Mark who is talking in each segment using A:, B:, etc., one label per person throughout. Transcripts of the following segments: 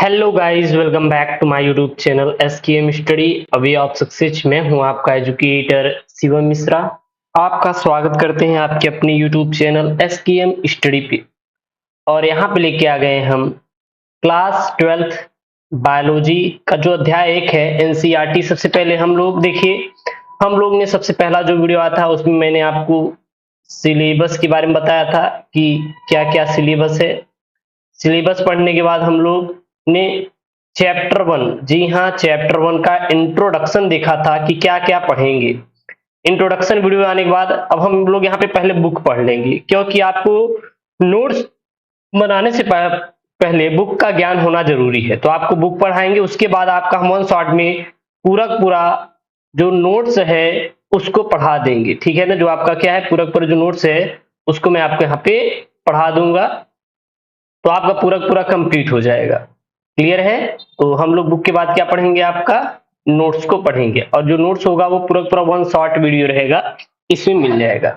A: Hello guys, welcome back to my YouTube channel SKM study. अभी आप success में हूं आपका एजुकेटर शिवम मिश्रा। आपका स्वागत करते हैं आपके अपने यूट्यूब चैनल एसकेएम स्टडी पे। और यहां पे लेके आ गए हम क्लास 12th बायोलॉजी का जो अध्याय 1 है एनसीईआरटी। सबसे पहले हम लोग देखिए, हम लोग ने सबसे पहला जो वीडियो आया था उसमें मैंने आपको सिलेबस के बारे में बताया था कि क्या क्या सिलेबस है। सिलेबस पढ़ने के बाद हम लोग ने चैप्टर 1, जी हाँ, चैप्टर 1 का इंट्रोडक्शन देखा था कि क्या क्या पढ़ेंगे। इंट्रोडक्शन वीडियो आने के बाद अब हम लोग यहाँ पे पहले बुक पढ़ लेंगे, क्योंकि आपको नोट्स बनाने से पहले बुक का ज्ञान होना जरूरी है। तो आपको बुक पढ़ाएंगे, उसके बाद आपका हम वन शॉट में पूरा पूरा जो नोट्स है उसको पढ़ा देंगे। ठीक है ना, जो आपका क्या है पूरा पूरा जो नोट्स है उसको मैं आपको यहाँ पे पढ़ा दूंगा, तो आपका पूरा पूरा कंप्लीट हो जाएगा। क्लियर है? तो हम लोग बुक के बाद क्या पढ़ेंगे, आपका नोट्स को पढ़ेंगे, और जो नोट्स होगा वो पूरा पूरा वन शॉर्ट वीडियो रहेगा, इसमें मिल जाएगा।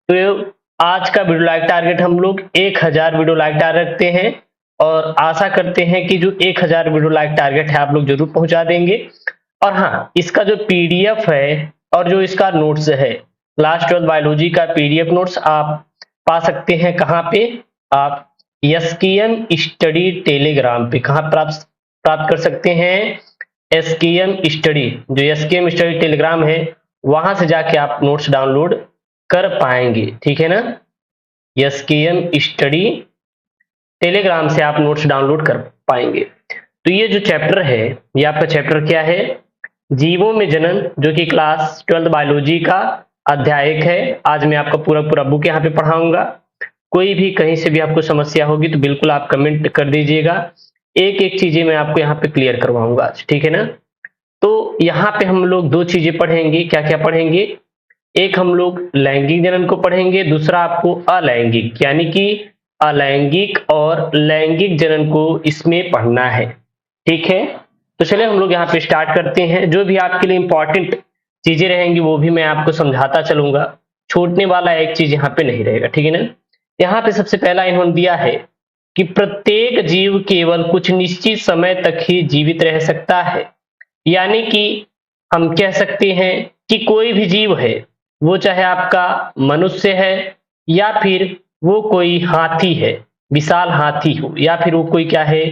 A: तो आज का वीडियो लाइक टारगेट हम लोग 1000 वीडियो लाइक टारगेट रखते हैं, और आशा करते हैं कि जो 1000 वीडियो लाइक टारगेट है आप लोग जरूर पहुंचा देंगे। और हाँ, इसका जो पीडीएफ है और जो इसका नोट्स है, क्लास 12 बायोलॉजी का पीडीएफ नोट्स आप पा सकते हैं कहाँ पे, आप एसकेएम स्टडी टेलीग्राम पे। कहाँ प्राप्त प्राप्त कर सकते हैं? एसकेएम स्टडी, जो एसकेएम स्टडी टेलीग्राम है वहां से जाके आप नोट्स डाउनलोड कर पाएंगे। ठीक है ना, एसकेएम स्टडी टेलीग्राम से आप नोट्स डाउनलोड कर पाएंगे। तो ये जो चैप्टर है, ये आपका चैप्टर क्या है, जीवों में जनन, जो कि क्लास 12 बायोलॉजी का अध्याय 1 है। आज मैं आपका पूरा पूरा बुक यहाँ पे पढ़ाऊंगा। कोई भी कहीं से भी आपको समस्या होगी तो बिल्कुल आप कमेंट कर दीजिएगा, एक एक चीजें मैं आपको यहाँ पे क्लियर करवाऊंगा आज। ठीक है ना, तो यहाँ पे हम लोग दो चीजें पढ़ेंगे। क्या क्या पढ़ेंगे? एक हम लोग लैंगिक जनन को पढ़ेंगे, दूसरा आपको अलैंगिक, यानी कि अलैंगिक और लैंगिक जनन को इसमें पढ़ना है। ठीक है, तो चलिए हम लोग यहाँ पे स्टार्ट करते हैं। जो भी आपके लिए इंपॉर्टेंट चीजें रहेंगी वो भी मैं आपको समझाता चलूंगा, छूटने वाला एक चीज यहाँ पे नहीं रहेगा। ठीक है ना, यहाँ पे सबसे पहला इन्होंने दिया है कि प्रत्येक जीव केवल कुछ निश्चित समय तक ही जीवित रह सकता है। यानी कि हम कह सकते हैं कि कोई भी जीव है, वो चाहे आपका मनुष्य है या फिर वो कोई हाथी है, विशाल हाथी हो, या फिर वो कोई क्या है,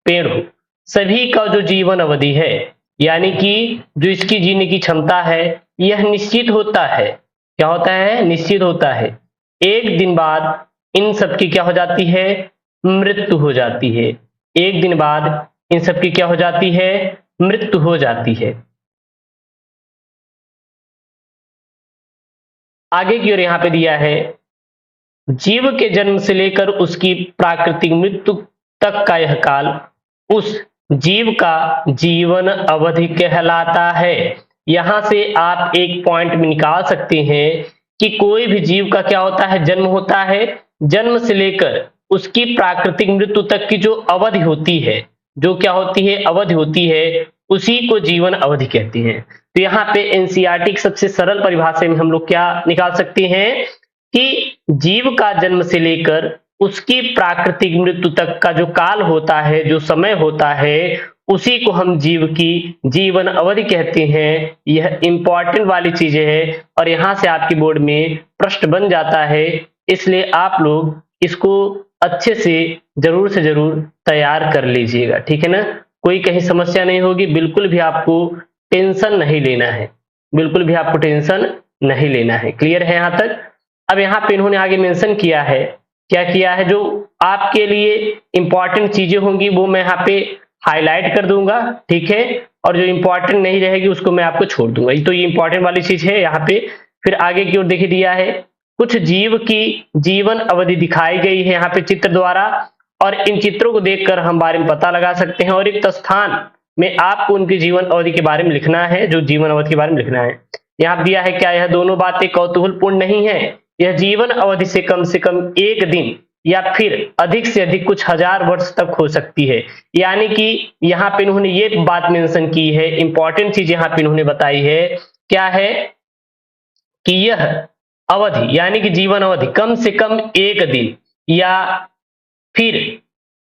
A: पेड़ हो, सभी का जो जीवन अवधि है, यानी कि जो इसकी जीने की क्षमता है, यह निश्चित होता है। क्या होता है? निश्चित होता है। एक दिन बाद इन सब की क्या हो जाती है? मृत्यु हो जाती है। एक दिन बाद इन सब की क्या हो जाती है? मृत्यु हो जाती है। आगे की ओर यहाँ पे दिया है, जीव के जन्म से लेकर उसकी प्राकृतिक मृत्यु तक का यह काल उस जीव का जीवन अवधि कहलाता है। यहां से आप एक पॉइंट में निकाल सकते हैं कि कोई भी जीव का क्या होता है? जन्म होता है, जन्म से लेकर उसकी प्राकृतिक मृत्यु तक की जो अवधि होती है, जो क्या होती है? अवधि होती है, उसी को जीवन अवधि कहते हैं। तो यहाँ पे एनसीईआरटी की सबसे सरल परिभाषा में हम लोग क्या निकाल सकते हैं कि जीव का जन्म से लेकर उसकी प्राकृतिक मृत्यु तक का जो काल होता है, जो समय होता है, उसी को हम जीव की जीवन अवधि कहते हैं। यह इंपॉर्टेंट वाली चीजें है, और यहां से आपकी बोर्ड में प्रश्न बन जाता है, इसलिए आप लोग इसको अच्छे से जरूर तैयार कर लीजिएगा। ठीक है ना, कोई कहीं समस्या नहीं होगी, बिल्कुल भी आपको टेंशन नहीं लेना है, बिल्कुल भी आपको टेंशन नहीं लेना है। क्लियर है यहाँ तक? अब यहाँ पे इन्होंने आगे मेंशन किया है, क्या किया है, जो आपके लिए इंपॉर्टेंट चीजें होंगी वो मैं यहाँ पे हाईलाइट कर दूंगा। ठीक है, और जो इंपॉर्टेंट नहीं रहेगी उसको मैं आपको छोड़ दूंगा। तो ये इंपॉर्टेंट वाली चीज है यहाँ पे। फिर आगे की ओर देखिए दिया है, कुछ जीव की जीवन अवधि दिखाई गई है यहाँ पे चित्र द्वारा, और इन चित्रों को देखकर हम बारे में पता लगा सकते हैं, और एक स्थान में आपको उनकी जीवन अवधि के बारे में लिखना है, जो जीवन अवधि के बारे में लिखना है। यहाँ दिया है, क्या यह दोनों बातें कौतूहलपूर्ण नहीं है? यह जीवन अवधि से कम एक दिन या फिर अधिक से अधिक कुछ हजार वर्ष तक हो सकती है। यानी कि यहाँ पे इन्होंने ये बात मेंशन की है, इंपॉर्टेंट चीज यहाँ पे इन्होंने बताई है, क्या है कि यह अवधि यानी कि जीवन अवधि कम से कम एक दिन या फिर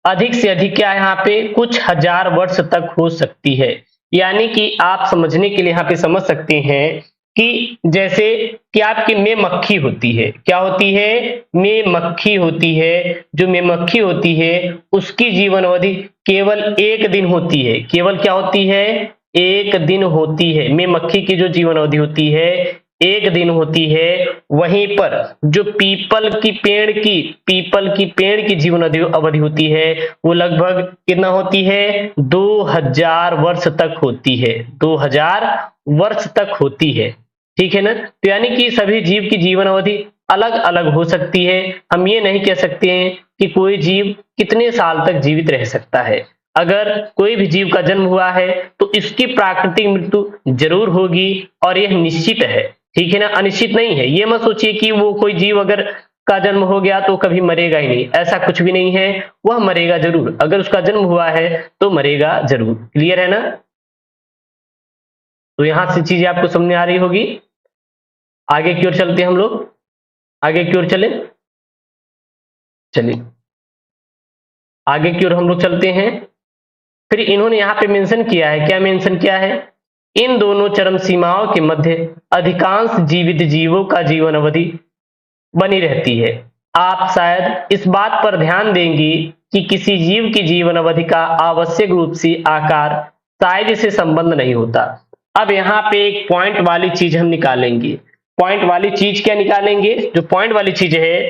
A: अधिक से अधिक क्या है यहाँ पे कुछ हजार वर्ष तक हो सकती है। यानी कि आप समझने के लिए यहाँ पे समझ सकते हैं कि जैसे कि आपकी मेमक्खी होती है, क्या होती है? मेमक्खी होती है। जो मेमक्खी होती है उसकी जीवन अवधि केवल 1 दिन होती है। केवल क्या होती है? 1 दिन होती है। मेमक्खी की जो जीवन अवधि होती है 1 दिन होती है। वहीं पर जो पीपल की पेड़ की जीवन अवधि होती है वो लगभग कितना होती है? 2000 वर्ष तक होती है। 2000 वर्ष तक होती है। ठीक है ना? तो यानी कि सभी जीव की जीवन अवधि अलग अलग हो सकती है। हम ये नहीं कह सकते हैं कि कोई जीव कितने साल तक जीवित रह सकता है। अगर कोई भी जीव का जन्म हुआ है तो इसकी प्राकृतिक मृत्यु जरूर होगी और यह निश्चित है। ठीक है ना? अनिश्चित नहीं है। ये मत सोचिए कि वो कोई जीव अगर का जन्म हो गया तो कभी मरेगा ही नहीं, ऐसा कुछ भी नहीं है। वह मरेगा जरूर, अगर उसका जन्म हुआ है तो मरेगा जरूर। क्लियर है ना? तो यहां से चीजें आपको समझ आ रही होगी। आगे की ओर चलते हैं हम लोग, आगे की ओर चले, चलिए आगे की ओर हम लोग चलते हैं। फिर इन्होंने यहाँ पे मेंशन किया है, क्या मेंशन किया है? इन दोनों चरम सीमाओं के मध्य अधिकांश जीवित जीवों का जीवन अवधि बनी रहती है। आप शायद इस बात पर ध्यान देंगे कि किसी जीव की जीवन अवधि का आवश्यक रूप से आकार साइज से संबंध नहीं होता। अब यहाँ पे एक पॉइंट वाली चीज हम निकालेंगे। पॉइंट वाली चीज क्या निकालेंगे? जो पॉइंट वाली चीज है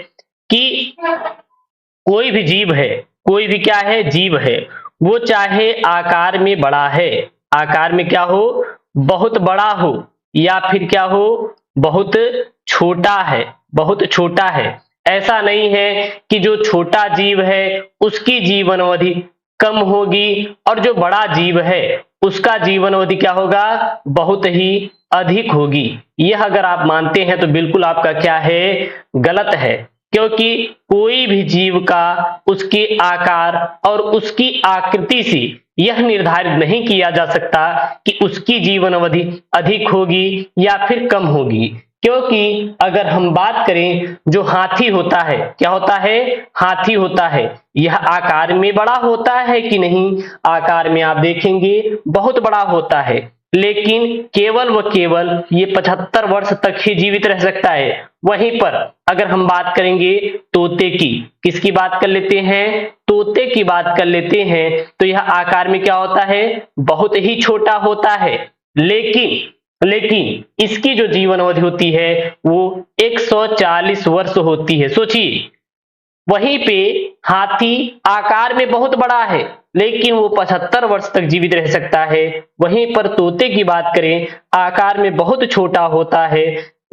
A: कि कोई भी जीव है, कोई भी क्या है? जीव है। वो चाहे आकार में बड़ा है, आकार में क्या हो? बहुत बड़ा हो, या फिर क्या हो? बहुत छोटा है, बहुत छोटा है। ऐसा नहीं है कि जो छोटा जीव है उसकी जीवन अवधि कम होगी और जो बड़ा जीव है उसका जीवन अवधि क्या होगा? बहुत ही अधिक होगी। यह अगर आप मानते हैं तो बिल्कुल आपका क्या है? गलत है। क्योंकि कोई भी जीव का उसके आकार और उसकी आकृति से यह निर्धारित नहीं किया जा सकता कि उसकी जीवन अवधि अधिक होगी या फिर कम होगी। क्योंकि अगर हम बात करें, जो हाथी होता है, क्या होता है? हाथी होता है। यह आकार में बड़ा होता है कि नहीं? आकार में आप देखेंगे बहुत बड़ा होता है, लेकिन केवल व केवल ये 75 वर्ष तक ही जीवित रह सकता है। वहीं पर अगर हम बात करेंगे तोते की, किसकी बात कर लेते हैं? तोते की बात कर लेते हैं, तो यह आकार में क्या होता है? बहुत ही छोटा होता है। लेकिन इसकी जो जीवन अवधि होती है वो 140 वर्ष होती है। सोचिए, वहीं पे हाथी आकार में बहुत बड़ा है लेकिन वो 75 वर्ष तक जीवित रह सकता है। वहीं पर तोते की बात करें, आकार में बहुत छोटा होता है,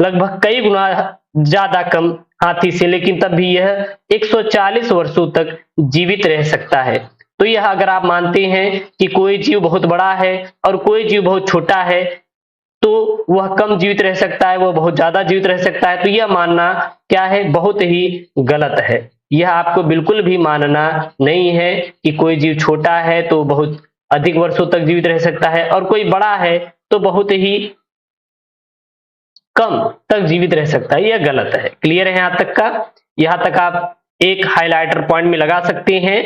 A: लगभग कई गुना ज्यादा कम हाथी से, लेकिन तब भी यह 140 वर्षों तक जीवित रह सकता है। तो यह अगर आप मानते हैं कि कोई जीव बहुत बड़ा है और कोई जीव बहुत छोटा है तो वह कम जीवित रह सकता है, वह बहुत ज्यादा जीवित रह सकता है, तो यह मानना क्या है? बहुत ही गलत है। यह आपको बिल्कुल भी मानना नहीं है कि कोई जीव छोटा है तो बहुत अधिक वर्षों तक जीवित रह सकता है और कोई बड़ा है तो बहुत ही कम तक जीवित रह सकता है। यह गलत है। क्लियर है यहां तक का? यहां तक आप एक हाइलाइटर पॉइंट में लगा सकते हैं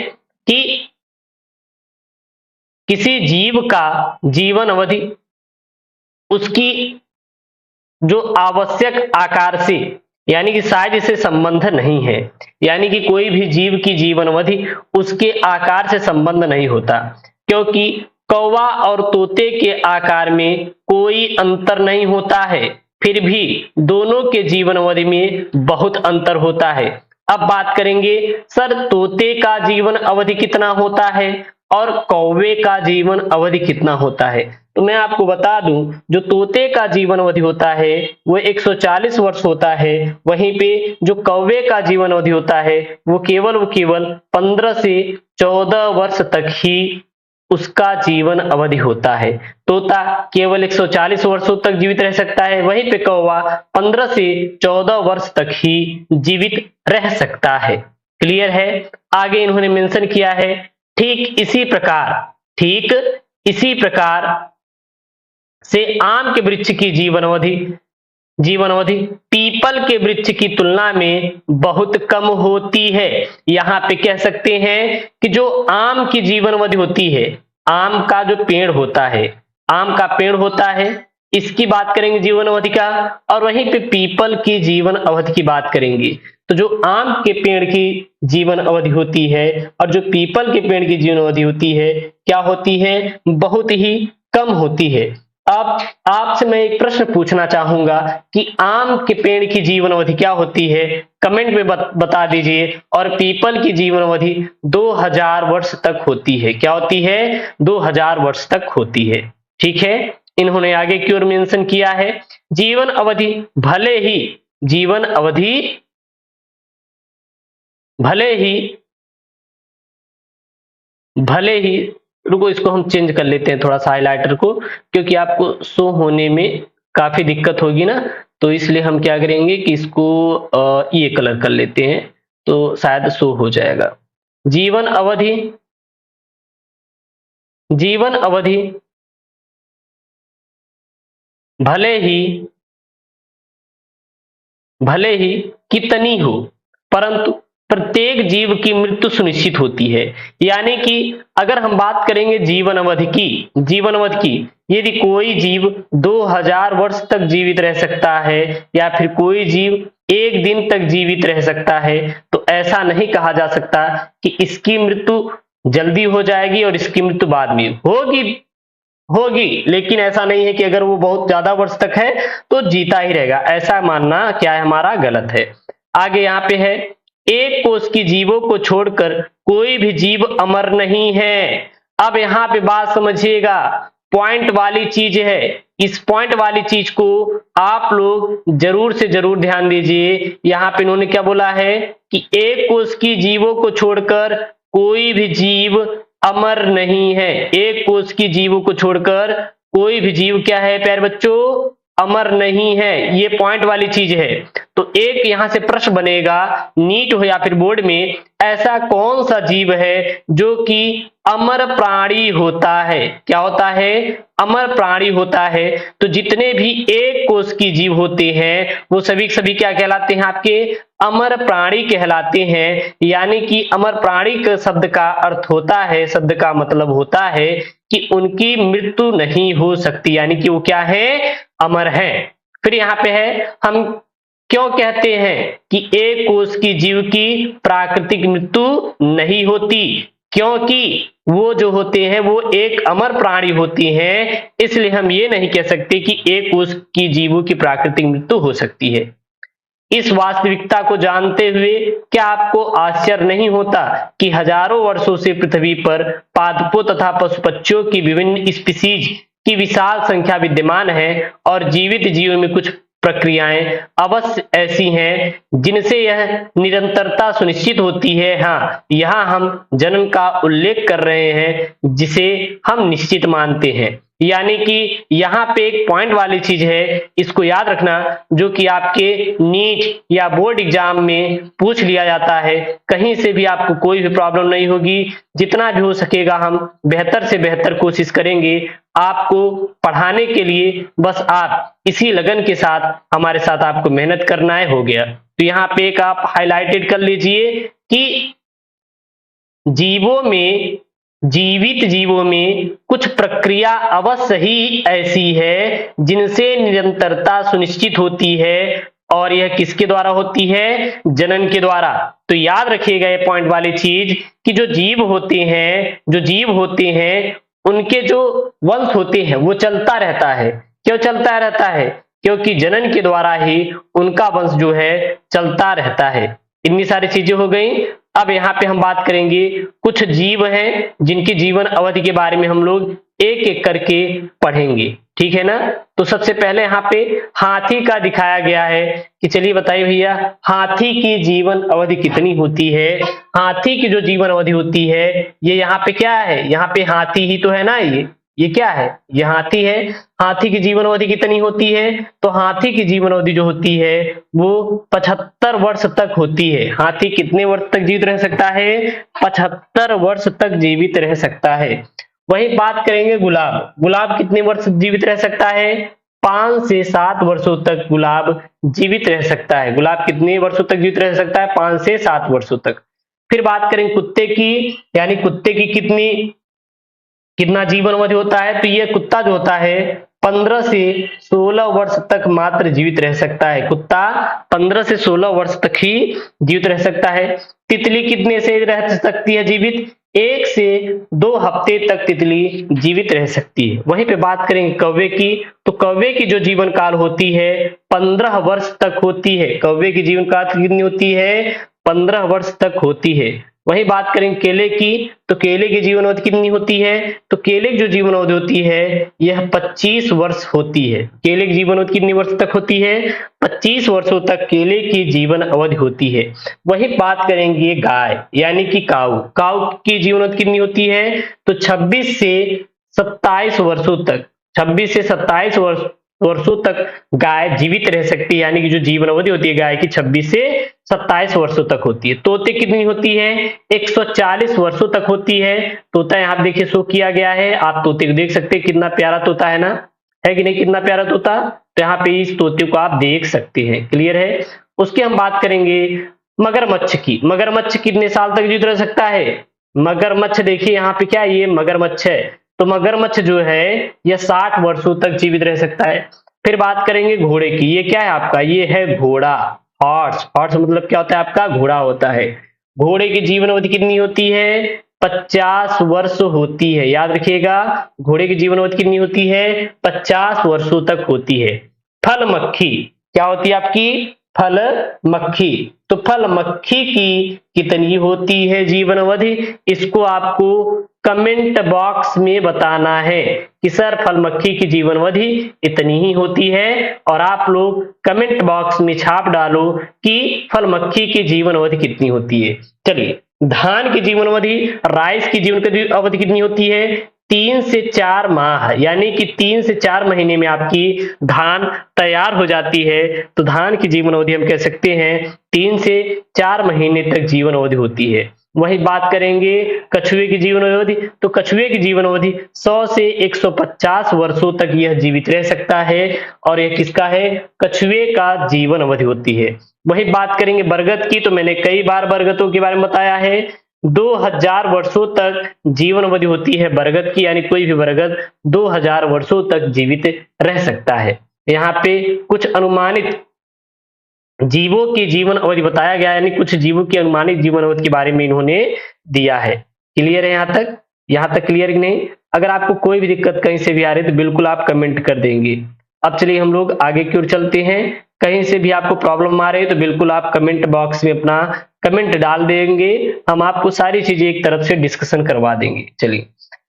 A: कि किसी जीव का जीवन अवधि उसकी जो आवश्यक आकार से यानी कि साइज से संबंध नहीं है। यानी कि कोई भी जीव की जीवन अवधि उसके आकार से संबंध नहीं होता, क्योंकि कौवा और तोते के आकार में कोई अंतर नहीं होता है, फिर भी दोनों के जीवन अवधि में बहुत अंतर होता है। अब बात करेंगे सर तोते का जीवन अवधि कितना होता है और कौवे का जीवन अवधि कितना होता है। तो मैं आपको बता दूं, जो तोते का जीवन अवधि होता है वो 140 वर्ष होता है, वहीं पे जो कौवे का जीवन अवधि होता है वो केवल 15 से 14 वर्ष तक ही उसका जीवन अवधि होता है। तोता केवल 140 वर्षों तक जीवित रह सकता है, वहीं पे कौवा 15 से 14 वर्ष तक ही जीवित रह सकता है। क्लियर है? आगे इन्होंने मेंशन किया है, ठीक इसी प्रकार से आम के वृक्ष की जीवन अवधि जीवन अवधि पीपल के वृक्ष की तुलना में बहुत कम होती है। यहाँ पे कह सकते हैं कि जो आम की जीवन अवधि होती है, आम का जो पेड़ होता है, आम का पेड़ होता है, इसकी बात करेंगे जीवन अवधि का, और वहीं पे पीपल की जीवन अवधि की बात करेंगे। तो जो आम के पेड़ की जीवन अवधि होती है और जो पीपल के पेड़ की जीवन अवधि होती है, क्या होती है? बहुत ही कम होती है। अब आपसे मैं एक प्रश्न पूछना चाहूंगा कि आम के पेड़ की जीवन अवधि क्या होती है? कमेंट में बता दीजिए। और पीपल की जीवन अवधि 2000 वर्ष तक होती है। क्या होती है? 2000 वर्ष तक होती है। ठीक है, इन्होंने आगे की ओर मेंशन किया है, जीवन अवधि भले ही रुको, इसको हम चेंज कर लेते हैं थोड़ा सा हाइलाइटर को, क्योंकि आपको शो होने में काफी दिक्कत होगी ना, तो इसलिए हम क्या करेंगे कि इसको ये कलर कर लेते हैं तो शायद शो हो जाएगा। जीवन अवधि भले ही कितनी हो, परंतु प्रत्येक जीव की मृत्यु सुनिश्चित होती है। यानी कि अगर हम बात करेंगे जीवन अवधि की, यदि कोई जीव 2000 वर्ष तक जीवित रह सकता है या फिर कोई जीव 1 दिन तक जीवित रह सकता है, तो ऐसा नहीं कहा जा सकता कि इसकी मृत्यु जल्दी हो जाएगी और इसकी मृत्यु बाद में होगी। लेकिन ऐसा नहीं है कि अगर वो बहुत ज्यादा वर्ष तक है तो जीता ही रहेगा, ऐसा मानना क्या है हमारा? गलत है। आगे यहाँ पे है, एक कोष की जीवों को छोड़कर कोई भी जीव अमर नहीं है। अब यहाँ पे बात समझिएगा, पॉइंट वाली चीज है। इस पॉइंट वाली चीज को आप लोग जरूर से जरूर ध्यान दीजिए। यहाँ पे इन्होंने क्या बोला है कि एक कोष की जीवों को छोड़कर कोई भी जीव अमर नहीं है। एक कोष की जीवों को छोड़कर कोई भी जीव क्या है प्यारे बच्चों? अमर नहीं है। ये पॉइंट वाली चीज है। तो एक यहां से प्रश्न बनेगा, नीट हो या फिर बोर्ड में, ऐसा कौन सा जीव है जो कि अमर प्राणी होता है? क्या होता है? अमर प्राणी होता है। तो जितने भी एक कोष की जीव होते हैं वो सभी क्या कहलाते हैं? आपके अमर प्राणी कहलाते हैं। यानी कि अमर प्राणी के शब्द का अर्थ होता है, शब्द का मतलब होता है कि उनकी मृत्यु नहीं हो सकती, यानी कि वो क्या है? अमर है। फिर यहाँ पे है, हम क्यों कहते हैं कि एक कोष की जीव की प्राकृतिक मृत्यु नहीं होती? क्योंकि वो जो होते हैं वो एक अमर प्राणी होती हैं, इसलिए हम ये नहीं कह सकते कि एक कोष की जीवों की प्राकृतिक मृत्यु हो सकती है। इस वास्तविकता को जानते हुए क्या आपको आश्चर्य नहीं होता कि हजारों वर्षों से पृथ्वी पर पादपों तथा पशु पक्षियों की विभिन्न स्पीशीज की विशाल संख्या विद्यमान है और जीवित जीवों में कुछ प्रक्रियाएं अवश्य ऐसी हैं जिनसे यह निरंतरता सुनिश्चित होती है। हाँ, यहाँ हम जन्म का उल्लेख कर रहे हैं जिसे हम निश्चित मानते हैं। यानी कि यहाँ पे एक पॉइंट वाली चीज है, इसको याद रखना, जो कि आपके नीट या बोर्ड एग्जाम में पूछ लिया जाता है। कहीं से भी आपको कोई भी प्रॉब्लम नहीं होगी। जितना भी हो सकेगा हम बेहतर से बेहतर कोशिश करेंगे आपको पढ़ाने के लिए। बस आप इसी लगन के साथ हमारे साथ आपको मेहनत करना है, हो गया। तो यहाँ पे एक आप हाईलाइटेड कर लीजिए कि जीवित जीवों में कुछ प्रक्रिया अवश्य ही ऐसी है जिनसे निरंतरता सुनिश्चित होती है, और यह किसके द्वारा होती है? जनन के द्वारा। तो याद रखिएगा ये पॉइंट वाली चीज कि जो जीव होते हैं उनके जो वंश होते हैं वो चलता रहता है। क्यों चलता रहता है? क्योंकि जनन के द्वारा ही उनका वंश जो है चलता रहता है। इतनी सारी चीजें हो गई। अब यहाँ पे हम बात करेंगे, कुछ जीव हैं जिनकी जीवन अवधि के बारे में हम लोग एक एक करके पढ़ेंगे, ठीक है ना। तो सबसे पहले यहाँ पे हाथी का दिखाया गया है कि चलिए बताइए भैया, हाथी की जीवन अवधि कितनी होती है? हाथी की जो जीवन अवधि होती है ये यहाँ पे क्या है? यहाँ पे हाथी ही तो है ना, ये क्या है? ये हाथी है। हाथी की जीवन अवधि कितनी होती है? तो हाथी की जीवन अवधि जो होती है वो 75 वर्ष तक होती है। हाथी कितने वर्ष तक जीवित रह सकता है? 75 वर्ष तक जीवित रह सकता है। वही बात करेंगे गुलाब कितने वर्ष जीवित रह सकता है? 5 से 7 वर्षों तक गुलाब जीवित रह सकता है। गुलाब कितने वर्षों तक जीवित रह सकता है? 5 से 7 वर्षों तक। फिर बात करें कुत्ते की, यानी कुत्ते की कितना जीवन अवधि होता है? तो ये कुत्ता जो होता है 15 से 16 वर्ष तक मात्र जीवित रह सकता है। कुत्ता 15 से 16 वर्ष तक ही जीवित रह सकता है। तितली कितने से रह सकती है जीवित? 1 से 2 हफ्ते तक तितली जीवित रह सकती है। वहीं पे बात करेंगे कौवे की, तो कौवे की जो जीवन काल होती है 15 वर्ष तक होती है। कौवे की जीवन काल कितनी होती है? 15 वर्ष तक होती है। वही बात करें केले की, तो केले की जीवन अवधि कितनी होती है? तो केले की जो जीवन अवधि होती है यह 25 वर्ष होती है। केले की जीवन अवधि कितनी वर्ष तक होती है? 25 वर्षों तक केले की जीवन अवधि होती है। वही बात करेंगे गाय यानी कि काऊ। काऊ की जीवन अवधि कितनी होती है? तो 26 से 27 वर्षों तक, 26 से 27 वर्षों तक गाय जीवित रह सकती है, यानी कि जो जीवन अवधि होती है गाय की 26 से 27 वर्षों तक होती है। तोते कितनी होती है? 140 वर्षों तक होती है। तोता यहाँ देखिए शो किया गया है, आप तोते को देख सकते हैं, कितना प्यारा तोता है ना, है कि नहीं? कितना प्यारा तोता। तो यहाँ पे इस तोते को आप देख सकते हैं, क्लियर है। उसकी हम बात करेंगे मगरमच्छ की। मगरमच्छ कितने साल तक जीवित रह सकता है? मगरमच्छ देखिए यहाँ पे क्या है, ये मगरमच्छ है, तो मगरमच्छ जो है यह 60 वर्षों तक जीवित रह सकता है। फिर बात करेंगे घोड़े की। ये क्या है आपका? ये है घोड़ा, हॉर्स। हॉर्स मतलब क्या होता है आपका? घोड़ा होता है। घोड़े की जीवन अवधि कितनी होती है? 50 वर्ष होती है। याद रखिएगा, घोड़े की जीवन अवधि कितनी होती है? 50 वर्षों तक होती है। फल मक्खी क्या होती है आपकी? फल मक्खी। तो फल मक्खी की कितनी होती है जीवन अवधि? इसको आपको कमेंट बॉक्स में बताना है कि सर फल मक्खी की जीवन अवधि इतनी ही होती है, और आप लोग कमेंट बॉक्स में छाप डालो कि फल मक्खी की जीवन अवधि कितनी होती है। चलिए, धान की जीवन अवधि, राइस की जीवन अवधि कितनी होती है? 3 से 4 माह, यानी कि 3 से 4 महीने में आपकी धान तैयार हो जाती है। तो धान की जीवन अवधि हम कह सकते हैं 3 से 4 महीने तक जीवन अवधि होती है। वही बात करेंगे कछुए की जीवन अवधि, तो कछुए की जीवन अवधि 100 से 150 वर्षों तक यह जीवित रह सकता है, और यह किसका है? कछुए का जीवन अवधि होती है। वही बात करेंगे बरगद की, तो मैंने कई बार बरगदों के बारे में बताया है। 2000 वर्षों तक जीवन अवधि होती है बरगद की, यानी कोई भी बरगद 2000 वर्षों तक जीवित रह सकता है। यहाँ पे कुछ अनुमानित जीवों की जीवन अवधि बताया गया, यानी कुछ जीवों की अनुमानित जीवन अवधि के बारे में इन्होंने दिया है। क्लियर है यहाँ तक? यहाँ तक क्लियर कि नहीं? अगर आपको कोई भी दिक्कत कहीं से भी आ रही है तो बिल्कुल आप कमेंट कर देंगे। अब चलिए हम लोग आगे की ओर चलते हैं। कहीं से भी आपको प्रॉब्लम आ रही है तो बिल्कुल आप कमेंट बॉक्स में अपना कमेंट डाल देंगे, हम आपको सारी चीजें एक तरफ से डिस्कशन करवा देंगे। चलिए,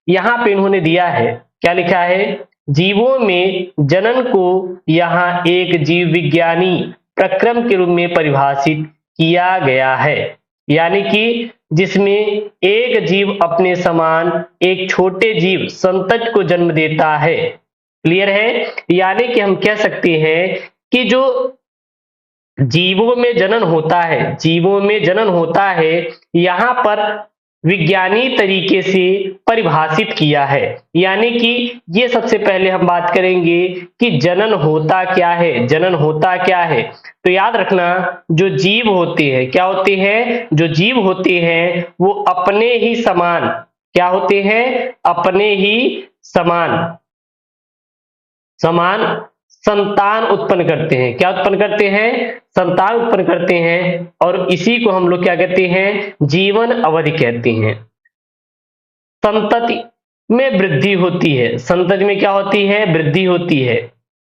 A: यहाँ पे इन्होंने दिया है, क्या लिखा है? जीवों में जनन को यहाँ एक जीव विज्ञानी प्रक्रम के रूप में परिभाषित किया गया है, यानी कि जिसमें एक जीव अपने समान एक छोटे जीव संतति को जन्म देता है। क्लियर है? यानी कि हम कह सकते हैं कि जो जीवों में जनन होता है, जीवों में जनन होता है, यहाँ पर विज्ञानी तरीके से परिभाषित किया है। यानी कि ये सबसे पहले हम बात करेंगे कि जनन होता क्या है। जनन होता क्या है? तो याद रखना, जो जीव होते हैं, क्या होते हैं? जो जीव होते हैं वो अपने ही समान, क्या होते हैं? अपने ही समान संतान उत्पन्न करते हैं। क्या उत्पन्न करते हैं? संतान उत्पन्न करते हैं, और इसी को हम लोग क्या कहते हैं? जीवन अवधि कहते हैं। संतति में वृद्धि होती है। संतति में क्या होती है? वृद्धि होती है।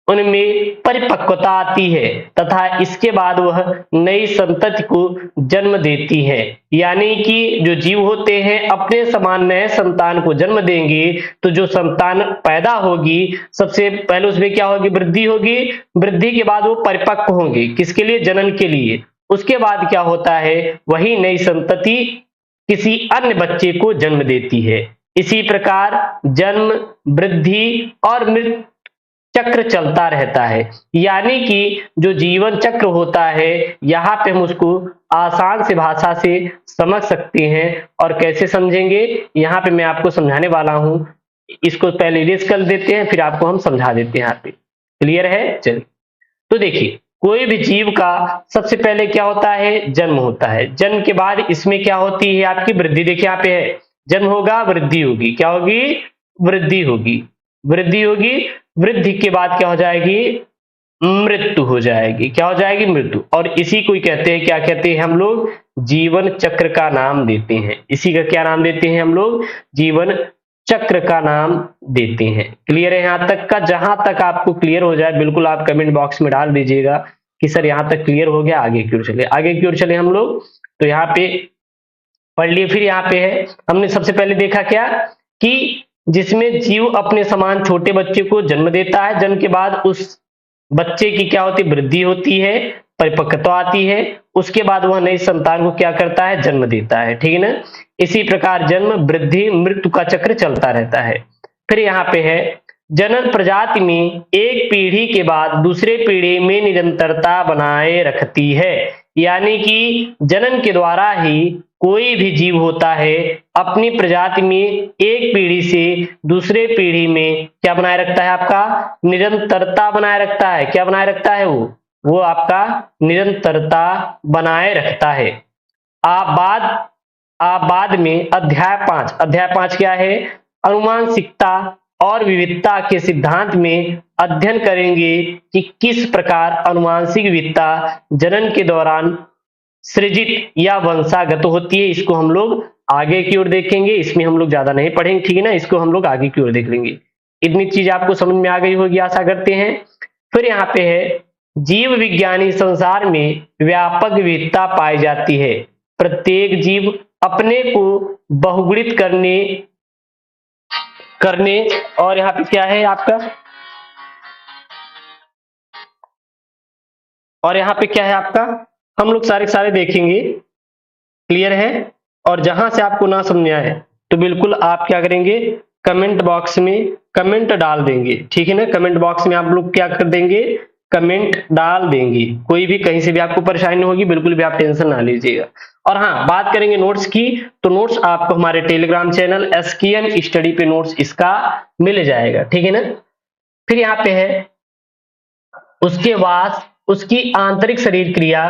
A: उनमें परिपक्वता आती है तथा इसके बाद वह नई संतति को जन्म देती है। यानी कि जो जीव होते हैं अपने समान नए संतान को जन्म देंगे, तो जो संतान पैदा होगी सबसे पहले उसमें क्या होगी? वृद्धि होगी। वृद्धि के बाद वो परिपक्व होंगे, किसके लिए? जनन के लिए। उसके बाद क्या होता है? वही नई संतति किसी अन्य बच्चे को जन्म देती है। इसी प्रकार जन्म, वृद्धि और मृत्यु चक्र चलता रहता है। यानी कि जो जीवन चक्र होता है, यहाँ पे हम उसको आसान से भाषा से समझ सकते हैं। और कैसे समझेंगे, यहाँ पे मैं आपको समझाने वाला हूँ। इसको पहले इरेज कर देते हैं, फिर आपको हम समझा देते हैं। यहाँ पे क्लियर है? चलिए, तो देखिए कोई भी जीव का सबसे पहले क्या होता है? जन्म होता है। जन्म के बाद इसमें क्या होती है? आपकी वृद्धि। देखिए यहाँ पे है, जन्म होगा, वृद्धि होगी। क्या होगी? वृद्धि होगी। वृद्धि होगी, वृद्धि के बाद क्या हो जाएगी? मृत्यु हो जाएगी। क्या हो जाएगी? मृत्यु। और इसी को ही कहते हैं, क्या कहते हैं हम लोग? जीवन चक्र का नाम देते हैं। इसी का क्या नाम देते हैं हम लोग? जीवन चक्र का नाम देते हैं। क्लियर है यहाँ तक का? जहां तक आपको क्लियर हो जाए बिल्कुल आप कमेंट बॉक्स में डाल दीजिएगा कि सर यहाँ तक क्लियर हो गया, आगे की ओर चले। आगे की ओर चले हम लोग, तो यहाँ पे पढ़ लिए। फिर यहाँ पे है, हमने सबसे पहले देखा क्या कि जिसमें जीव अपने समान छोटे बच्चे को जन्म देता है। जन्म के बाद उस बच्चे की क्या होती है? वृद्धि होती है, परिपक्वता आती है। उसके बाद वह नई संतान को क्या करता है? जन्म देता है। ठीक है ना? इसी प्रकार जन्म, वृद्धि, मृत्यु का चक्र चलता रहता है। फिर यहाँ पे है, जनन प्रजाति में एक पीढ़ी के बाद दूसरे पीढ़ी में निरंतरता बनाए रखती है। यानी कि जनन के द्वारा ही कोई भी जीव होता है अपनी प्रजाति में एक पीढ़ी से दूसरे पीढ़ी में क्या बनाए रखता है? आपका निरंतरता बनाए रखता है। क्या बनाए रखता है? वो आपका निरंतरता बनाए रखता है। आप बाद में अध्याय 5 क्या है? अनुवांशिकता और विविधता के सिद्धांत में अध्ययन करेंगे कि किस प्रकार अनुवांशिक विविधता जनन के दौरान सृजित या वंशागत होती है। इसको हम लोग आगे की ओर देखेंगे, इसमें हम लोग ज्यादा नहीं पढ़ेंगे। ठीक है ना? इसको हम लोग आगे की ओर देख लेंगे। इतनी चीज आपको समझ में आ गई होगी, आशा करते हैं। फिर यहाँ पे है, जीव विज्ञानी संसार में व्यापक विविधता पाई जाती है। प्रत्येक जीव अपने को बहुगुणित करने और यहाँ पे क्या है आपका, और यहाँ पे क्या है आपका, हम लोग सारे देखेंगे। क्लियर है? और जहां से आपको ना समझ आए तो बिल्कुल आप क्या करेंगे? कमेंट बॉक्स में कमेंट डाल देंगे। ठीक है ना? कमेंट बॉक्स में आप लोग क्या कर देंगे? कमेंट डाल देंगे। कोई भी कहीं से भी आपको परेशानी होगी, बिल्कुल भी आप टेंशन ना लीजिएगा। और हाँ, बात करेंगे नोट्स की, तो नोट्स आपको हमारे टेलीग्राम चैनल एसकेएम स्टडी पे नोट्स इसका मिल जाएगा। ठीक है ना? फिर यहाँ पे है, उसके बाद उसकी आंतरिक शरीर क्रिया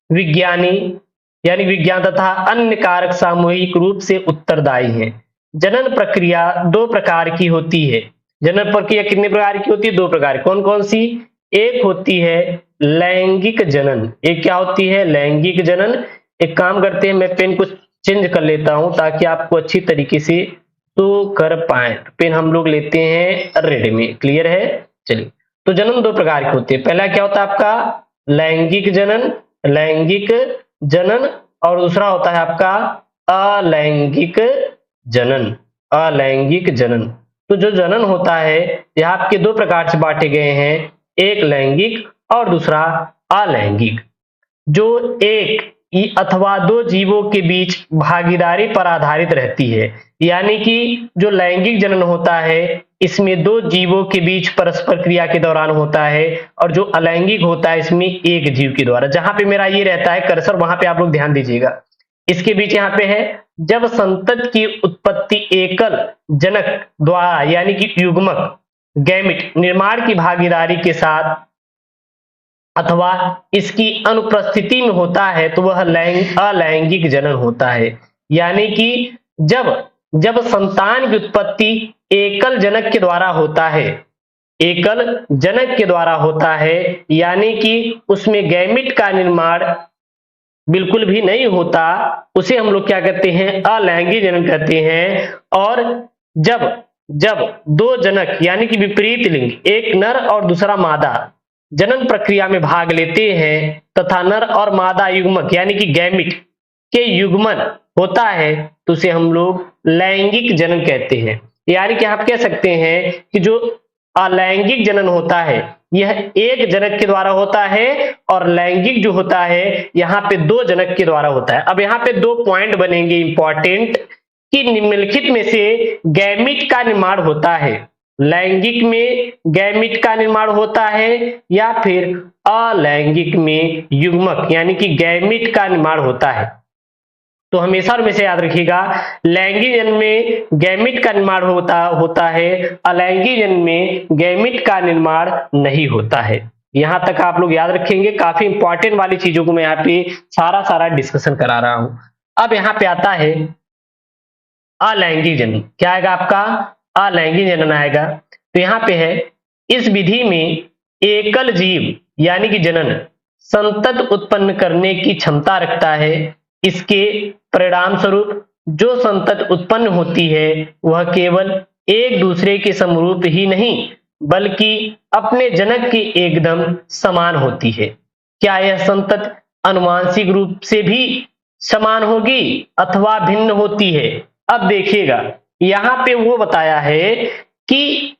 A: विज्ञानी यानी विज्ञान तथा अन्य कारक सामूहिक रूप से उत्तरदायी हैं। जनन प्रक्रिया दो प्रकार की होती है। जनन प्रक्रिया कितने प्रकार की होती है? दो प्रकार। कौन कौन सी? एक होती है लैंगिक जनन। एक क्या होती है? लैंगिक जनन। एक काम करते हैं, मैं पेन को चेंज कर लेता हूं ताकि आपको अच्छी तरीके से तो कर पाए। पेन हम लोग लेते हैं रेड में। क्लियर है? चलिए, तो जनन दो प्रकार की होती है। पहला क्या होता है आपका? लैंगिक जनन, लैंगिक जनन। और दूसरा होता है आपका अलैंगिक जनन, अलैंगिक जनन। तो जो जनन होता है यह आपके दो प्रकार से बांटे गए हैं, एक लैंगिक और दूसरा अलैंगिक। जो एक अथवा दो जीवों के बीच भागीदारी पर आधारित रहती है। यानी कि जो लैंगिक जनन होता है इसमें दो जीवों के बीच परस्पर क्रिया के दौरान होता है, और जो अलैंगिक होता है इसमें एक जीव के द्वारा। जहां पे मेरा ये रहता है कर्सर, वहां पे आप लोग ध्यान दीजिएगा। इसके बीच यहाँ पे है, जब संतति की उत्पत्ति एकल जनक द्वारा यानी कि युग्मक गैमिट निर्माण की भागीदारी के साथ अथवा इसकी अनुपस्थिति में होता है तो वह अलैंगिक जनन होता है। यानी कि जब संतान की उत्पत्ति एकल जनक के द्वारा होता है, एकल जनक के द्वारा होता है, यानी कि उसमें गैमिट का निर्माण बिल्कुल भी नहीं होता, उसे हम लोग क्या कहते हैं? अलैंगिक जनन कहते हैं। और जब दो जनक यानी कि विपरीत लिंग, एक नर और दूसरा मादा जनन प्रक्रिया में भाग लेते हैं तथा नर और मादा युग्मक यानी कि गैमिट के युग्मन होता है तो उसे हम लोग लैंगिक जनन कहते हैं। यानी कि आप कह सकते हैं कि जो अलैंगिक जनन होता है यह एक जनक के द्वारा होता है, और लैंगिक जो होता है यहाँ पे दो जनक के द्वारा होता है। अब यहाँ पे दो पॉइंट बनेंगे इंपॉर्टेंट कि निम्नलिखित में से गैमिट का निर्माण होता है, लैंगिक में गैमिट का निर्माण होता है या फिर अलैंगिक में युग्मक यानी कि गैमिट का निर्माण होता है। तो हमेशा और हमेशा याद रखिएगा, लैंगिक जन्म में गैमिट का निर्माण होता है, अलैंगिक जन्म में गैमिट का निर्माण नहीं होता है। यहां तक आप लोग याद रखेंगे, काफी इंपॉर्टेंट वाली चीजों को मैं यहाँ पे सारा डिस्कशन करा रहा हूं। अब यहाँ पे आता है अलैंगिक जनन। क्या आएगा आपका? अलैंगिक जनन आएगा। तो यहाँ पे है, इस विधि में एकल जीव यानी कि जनन संतत उत्पन्न करने की क्षमता रखता है। इसके परिणाम स्वरूप जो संतत उत्पन्न होती है वह केवल एक दूसरे के समरूप ही नहीं बल्कि अपने जनक के एकदम समान होती है। क्या यह संतत अनुवांशिक रूप से भी समान होगी अथवा भिन्न होती है? अब देखिएगा, यहां पे वो बताया है कि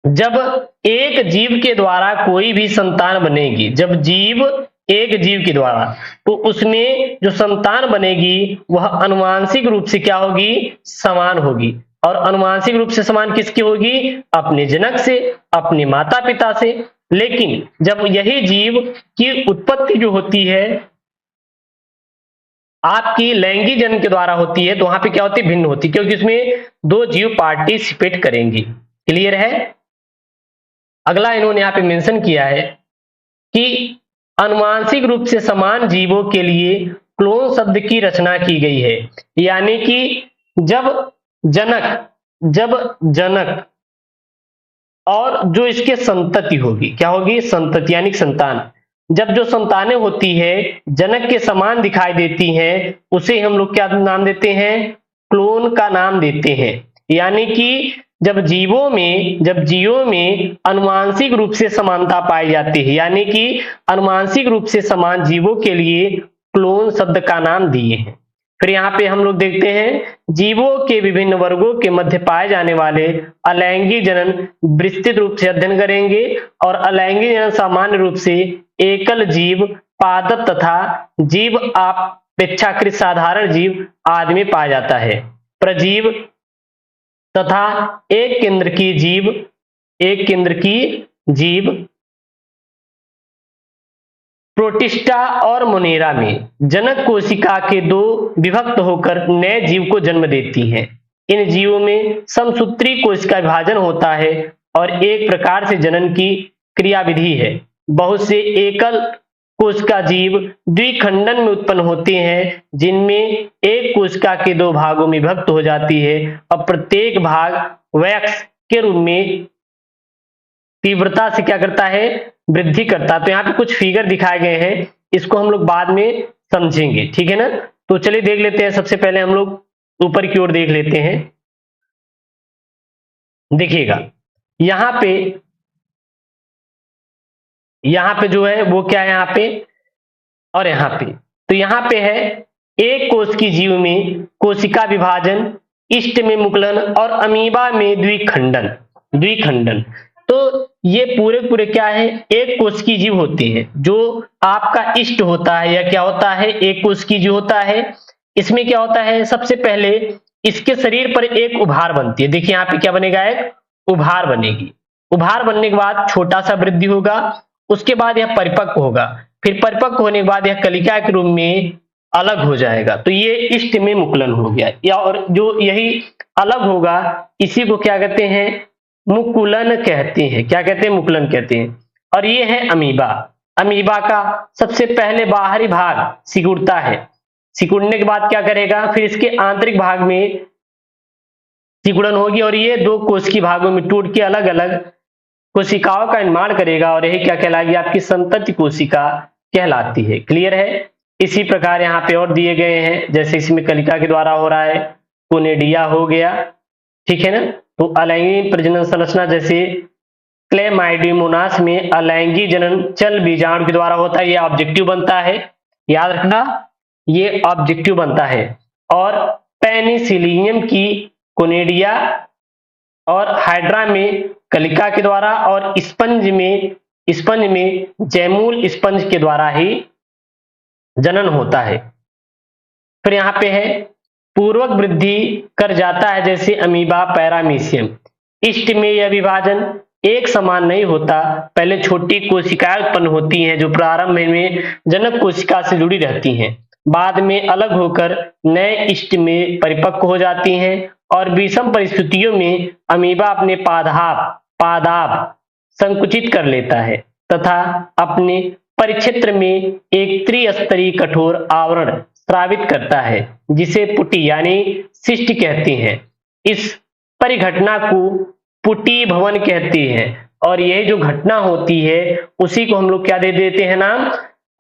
A: जब एक जीव के द्वारा कोई भी संतान बनेगी, जब एक जीव के द्वारा, तो उसमें जो संतान बनेगी वह अनुवांशिक रूप से क्या होगी? समान होगी। और अनुवांशिक रूप से समान किसकी होगी? अपने जनक से, अपने माता पिता से। लेकिन जब यही जीव की उत्पत्ति जो होती है आपकी लैंगिक जन्म के द्वारा होती है, तो वहां पे क्या होती है? भिन्न होती है, क्योंकि इसमें दो जीव पार्टिसिपेट करेंगी। क्लियर है? अगला इन्होंने यहाँ पे मेंशन किया है कि अनुवांशिक रूप से समान जीवों के लिए क्लोन शब्द की रचना की गई है। यानी कि जब जनक और जो इसके संतति होगी, क्या होगी? संतति यानी संतान। जब जो संतानें होती है जनक के समान दिखाई देती हैं, उसे हम लोग क्या नाम देते हैं? क्लोन का नाम देते हैं। यानी कि जब जीवों में अनुवांशिक रूप से समानता पाई जाती है, यानी कि अनुवांशिक रूप से समान जीवों के लिए क्लोन शब्द का नाम दिए हैं। फिर यहाँ पे हम लोग देखते हैं, जीवों के विभिन्न वर्गों के मध्य पाए जाने वाले अलैंगिक जनन विस्तृत रूप से अध्ययन करेंगे। और अलैंगिक जनन सामान्य रूप से एकल जीव, पादप तथा जीव अपेक्षाकृत साधारण जीव आदि में पाया जाता है। प्रजीव तथा एक केंद्र की जीव प्रोटिस्टा और मोनेरा में जनक कोशिका के दो विभक्त होकर नए जीव को जन्म देती हैं। इन जीवों में समसूत्री कोशिका विभाजन होता है और एक प्रकार से जनन की क्रियाविधि है। बहुत से एकल कोशिका जीव द्विखंडन में उत्पन्न होते हैं, जिनमें एक कोशिका के दो भागों में विभक्त हो जाती है और प्रत्येक भाग वयस्क के रूप में तीव्रता से क्या करता है? वृद्धि करता है। तो यहाँ पे कुछ फिगर दिखाए गए हैं, इसको हम लोग बाद में समझेंगे, ठीक है ना? तो चलिए देख लेते हैं। सबसे पहले हम लोग ऊपर की ओर देख लेते हैं। देखिएगा, यहाँ पे जो है वो क्या है यहाँ पे और यहाँ पे। तो यहाँ पे है एक कोश की जीव में कोशिका विभाजन, इष्ट में मुकुलन और अमीबा में द्विखंडन। तो ये पूरे क्या है? एक कोश की जीव होती है। जो आपका इष्ट होता है या क्या होता है? एक कोश की जीव होता है। इसमें क्या होता है? सबसे पहले इसके शरीर पर एक उभार बनती है। देखिए यहाँ पे क्या बनेगा? एक उभार बनेगी। उभार बनने के बाद छोटा सा वृद्धि होगा, उसके बाद यह परिपक्व होगा, फिर परिपक्व होने के बाद यह कलिका के रूप में अलग हो जाएगा। तो ये इष्ट में मुकुलन हो गया, या और जो यही अलग होगा इसी को क्या कहते हैं? मुकुलन कहते हैं। क्या कहते हैं? मुकुलन कहते हैं। और ये है अमीबा। अमीबा का सबसे पहले बाहरी भाग सिकुड़ता है। सिकुड़ने के बाद क्या करेगा? फिर इसके आंतरिक भाग में सिकुड़न होगी और ये दो कोशिकीय भागों में टूट के अलग अलग कोशिकाओं का निर्माण करेगा और यही क्या कहलाएगी? आपकी संतति कोशिका कहलाती है। क्लियर है? इसी प्रकार यहाँ पे और दिए गए हैं, जैसे इसमें कलिका के द्वारा हो रहा है, कोनेडिया हो गया, ठीक है ना? तो अलैंगिक प्रजनन संरचना जैसे क्लेमाइडीमोनास में अलैंगिक जनन चल बीजाणु के द्वारा होता है। ये ऑब्जेक्टिव बनता है, याद रखना, ये ऑब्जेक्टिव बनता है। और पेनिसिलियम की कोनेडिया और हाइड्रा में कलिका के द्वारा और स्पंज में जैमूल स्पंज के द्वारा ही जनन होता है। फिर यहाँ पे है पूर्वक वृद्धि कर जाता है, जैसे अमीबा, पैरामीशियम। इष्ट में यह विभाजन एक समान नहीं होता। पहले छोटी कोशिकाएं उत्पन्न होती हैं जो प्रारंभ में जनक कोशिका से जुड़ी रहती हैं बाद में अलग होकर नए इष्ट में परिपक्व हो जाती हैं और विषम परिस्थितियों में अमीबा अपने पादाप संकुचित कर लेता है तथा अपने परिक्षेत्र में एक त्रिस्तरीय कठोर आवरण स्रावित करता है जिसे पुटी यानी सिस्ट कहते हैं। इस परिघटना को पुटी भवन कहते हैं और यह जो घटना होती है उसी को हम लोग क्या दे देते हैं नाम,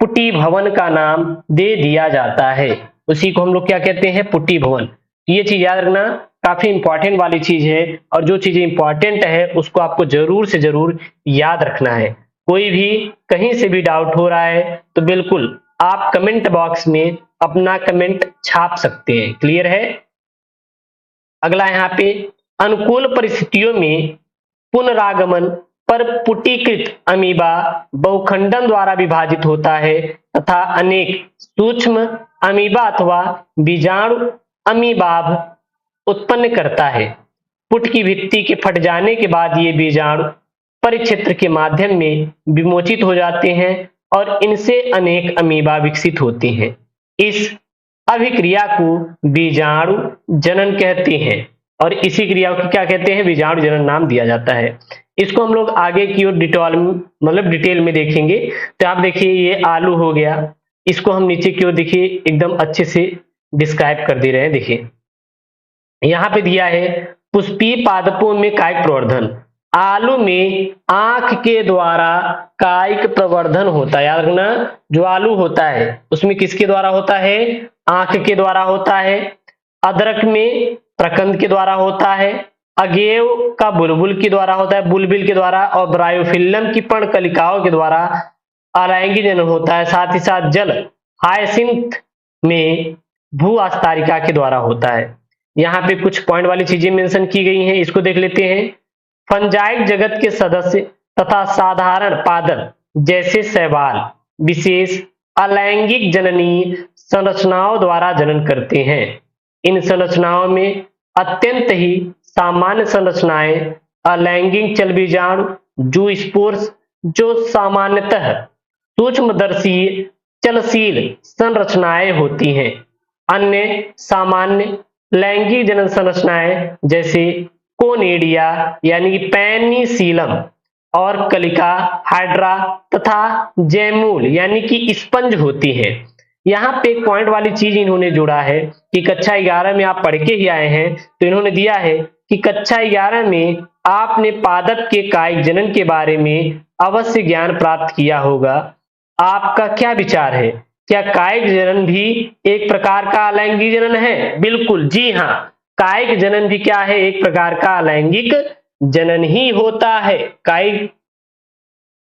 A: पुटी भवन का नाम दे दिया जाता है। उसी को हम लोग क्या कहते हैं, पुटी भवन। ये चीज याद रखना, काफी इंपॉर्टेंट वाली चीज है और जो चीजें इंपॉर्टेंट है उसको आपको जरूर से जरूर याद रखना है। कोई भी कहीं से भी डाउट हो रहा है तो बिल्कुल आप कमेंट बॉक्स में अपना कमेंट छाप सकते हैं। क्लियर है। अगला यहाँ पे अनुकूल परिस्थितियों में पुनरागमन पर पुटीकृत अमीबा बहुखंडन द्वारा विभाजित होता है तथा अनेक सूक्ष्म अमीबा अथवा बीजाणु अमीबाभ उत्पन्न करता है। पुट की भित्ति के फट जाने के बाद ये बीजाणु परिक्षेत्र के माध्यम में विमोचित हो जाते हैं और इनसे अनेक अमीबा विकसित होते हैं। इस अभिक्रिया को बीजाणु जनन कहते हैं और इसी क्रिया को क्या कहते हैं, बीजाणु जनन नाम दिया जाता है। इसको हम लोग आगे की ओर डिटेल में देखेंगे। तो आप देखिए ये आलू हो गया, इसको हम नीचे की ओर देखिए एकदम अच्छे से डिस्क्राइब कर दे रहे हैं। देखिए यहाँ पे दिया है पुष्पीय पादपों में कायिक प्रवर्धन। आलू में आंख के द्वारा कायिक प्रवर्धन होता है। याद रखना, जो आलू होता है उसमें किसके द्वारा होता है, आंख के द्वारा होता है। अदरक में प्रकंद के द्वारा होता है। अगेव का बुलबुल के द्वारा होता है, बुलबिल के द्वारा। और ब्रायोफिल्लम की पर्णकलिकाओं के द्वारा अलैंगिक जनन होता है। साथ ही साथ जल हायसिंथ में भू आस्तारिका के द्वारा होता है। यहाँ पे कुछ पॉइंट वाली चीजें मेंशन की गई हैं, इसको देख लेते हैं। फंजाइक जगत के सदस्य तथा साधारण पादप जैसे शैवाल विशेष अलैंगिक जननीय संरचनाओं द्वारा जनन करते हैं। इन संरचनाओं में अत्यंत ही सामान्य संरचनाएं अलैंगिक चल बीजाणु जूस्पोर्स जो सामान्यतः सूक्ष्मदर्शी चलशील संरचनाएं होती हैं। अन्य सामान्य लैंगिक जनन संरचनाएं जैसे कोनेडिया यानी कि पेनिसिलम और कलिका हाइड्रा तथा जैमूल यानी कि स्पंज होती है। यहाँ पे एक पॉइंट वाली चीज इन्होंने जोड़ा है कि कक्षा 11 में आप पढ़ के ही आए हैं, तो इन्होंने दिया है कि कक्षा 11 में आपने पादप के कायिक जनन के बारे में अवश्य ज्ञान प्राप्त किया होगा। आपका क्या विचार है, क्या कायिक जनन भी एक प्रकार का अलैंगिक जनन है? बिल्कुल जी हाँ, कायिक जनन भी क्या है, एक प्रकार का अलैंगिक जनन ही होता है। कायिक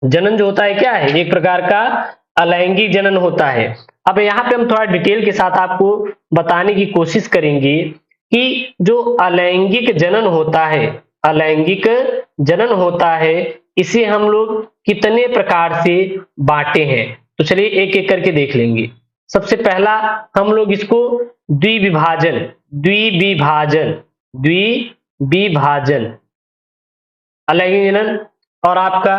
A: जनन जो होता है क्या है, एक प्रकार का अलैंगिक जनन होता है। अब यहाँ पे हम थोड़ा डिटेल के साथ आपको बताने की कोशिश करेंगे कि जो अलैंगिक जनन होता है, अलैंगिक जनन होता है, इसे हम लोग कितने प्रकार से बांटे हैं। तो चलिए एक एक करके देख लेंगे। सबसे पहला हम लोग इसको द्विविभाजन अलैंगिक जनन, और आपका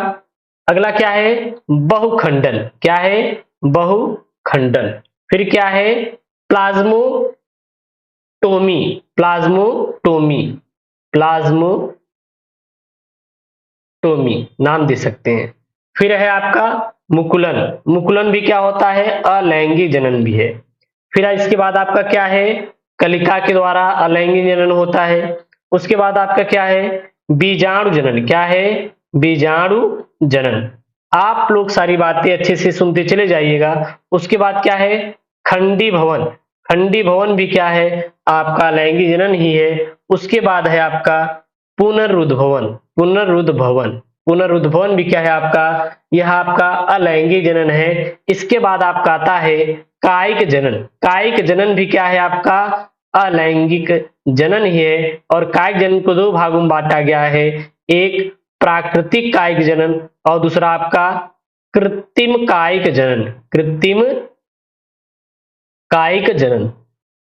A: अगला क्या है, बहुखंडन। क्या है, बहुखंडन। फिर क्या है, प्लाज्मोटोमी नाम दे सकते हैं। फिर है आपका मुकुलन भी क्या होता है, अलैंगिक जनन भी है। फिर इसके बाद आपका क्या है, कलिका के द्वारा अलैंगिक जनन होता है। उसके बाद आपका क्या है, बीजाणु जनन। क्या है, बीजाणु जनन। आप लोग सारी बातें अच्छे से सुनते चले जाइएगा। उसके बाद क्या है, खंडी भवन भी क्या है, आपका अलैंगिक जनन ही है। उसके बाद है आपका पुनरुद्भवन भी क्या है आपका, यह आपका अलैंगिक जनन है। इसके बाद आपका आता है कायिक जनन भी क्या है आपका, अलैंगिक जनन ही है। और कायिक जनन को दो भागों में बांटा गया है, एक प्राकृतिक कायिक जनन और दूसरा आपका कृत्रिम कायिक जनन।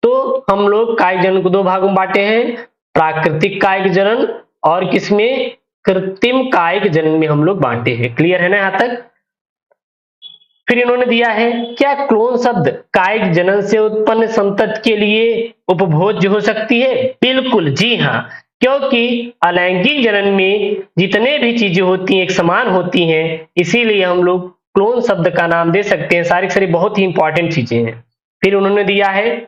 A: तो हम लोग कायिक जनन को दो भागों में बांटे हैं, प्राकृतिक कायिक जनन और किसमें, कृत्रिम कायिक जनन में हम लोग बांटे हैं। क्लियर है ना यहाँ तक। फिर इन्होंने दिया है, क्या क्लोन शब्द कायिक जनन से उत्पन्न संतति के लिए उपभोज्य हो सकती है? बिल्कुल, जी हाँ, क्योंकि अलैंगिक जनन में जितने भी चीजें होती हैं एक समान होती हैं, इसीलिए हम लोग क्लोन शब्द का नाम दे सकते हैं। सारी सारी बहुत ही इंपॉर्टेंट चीजें हैं। फिर उन्होंने दिया है,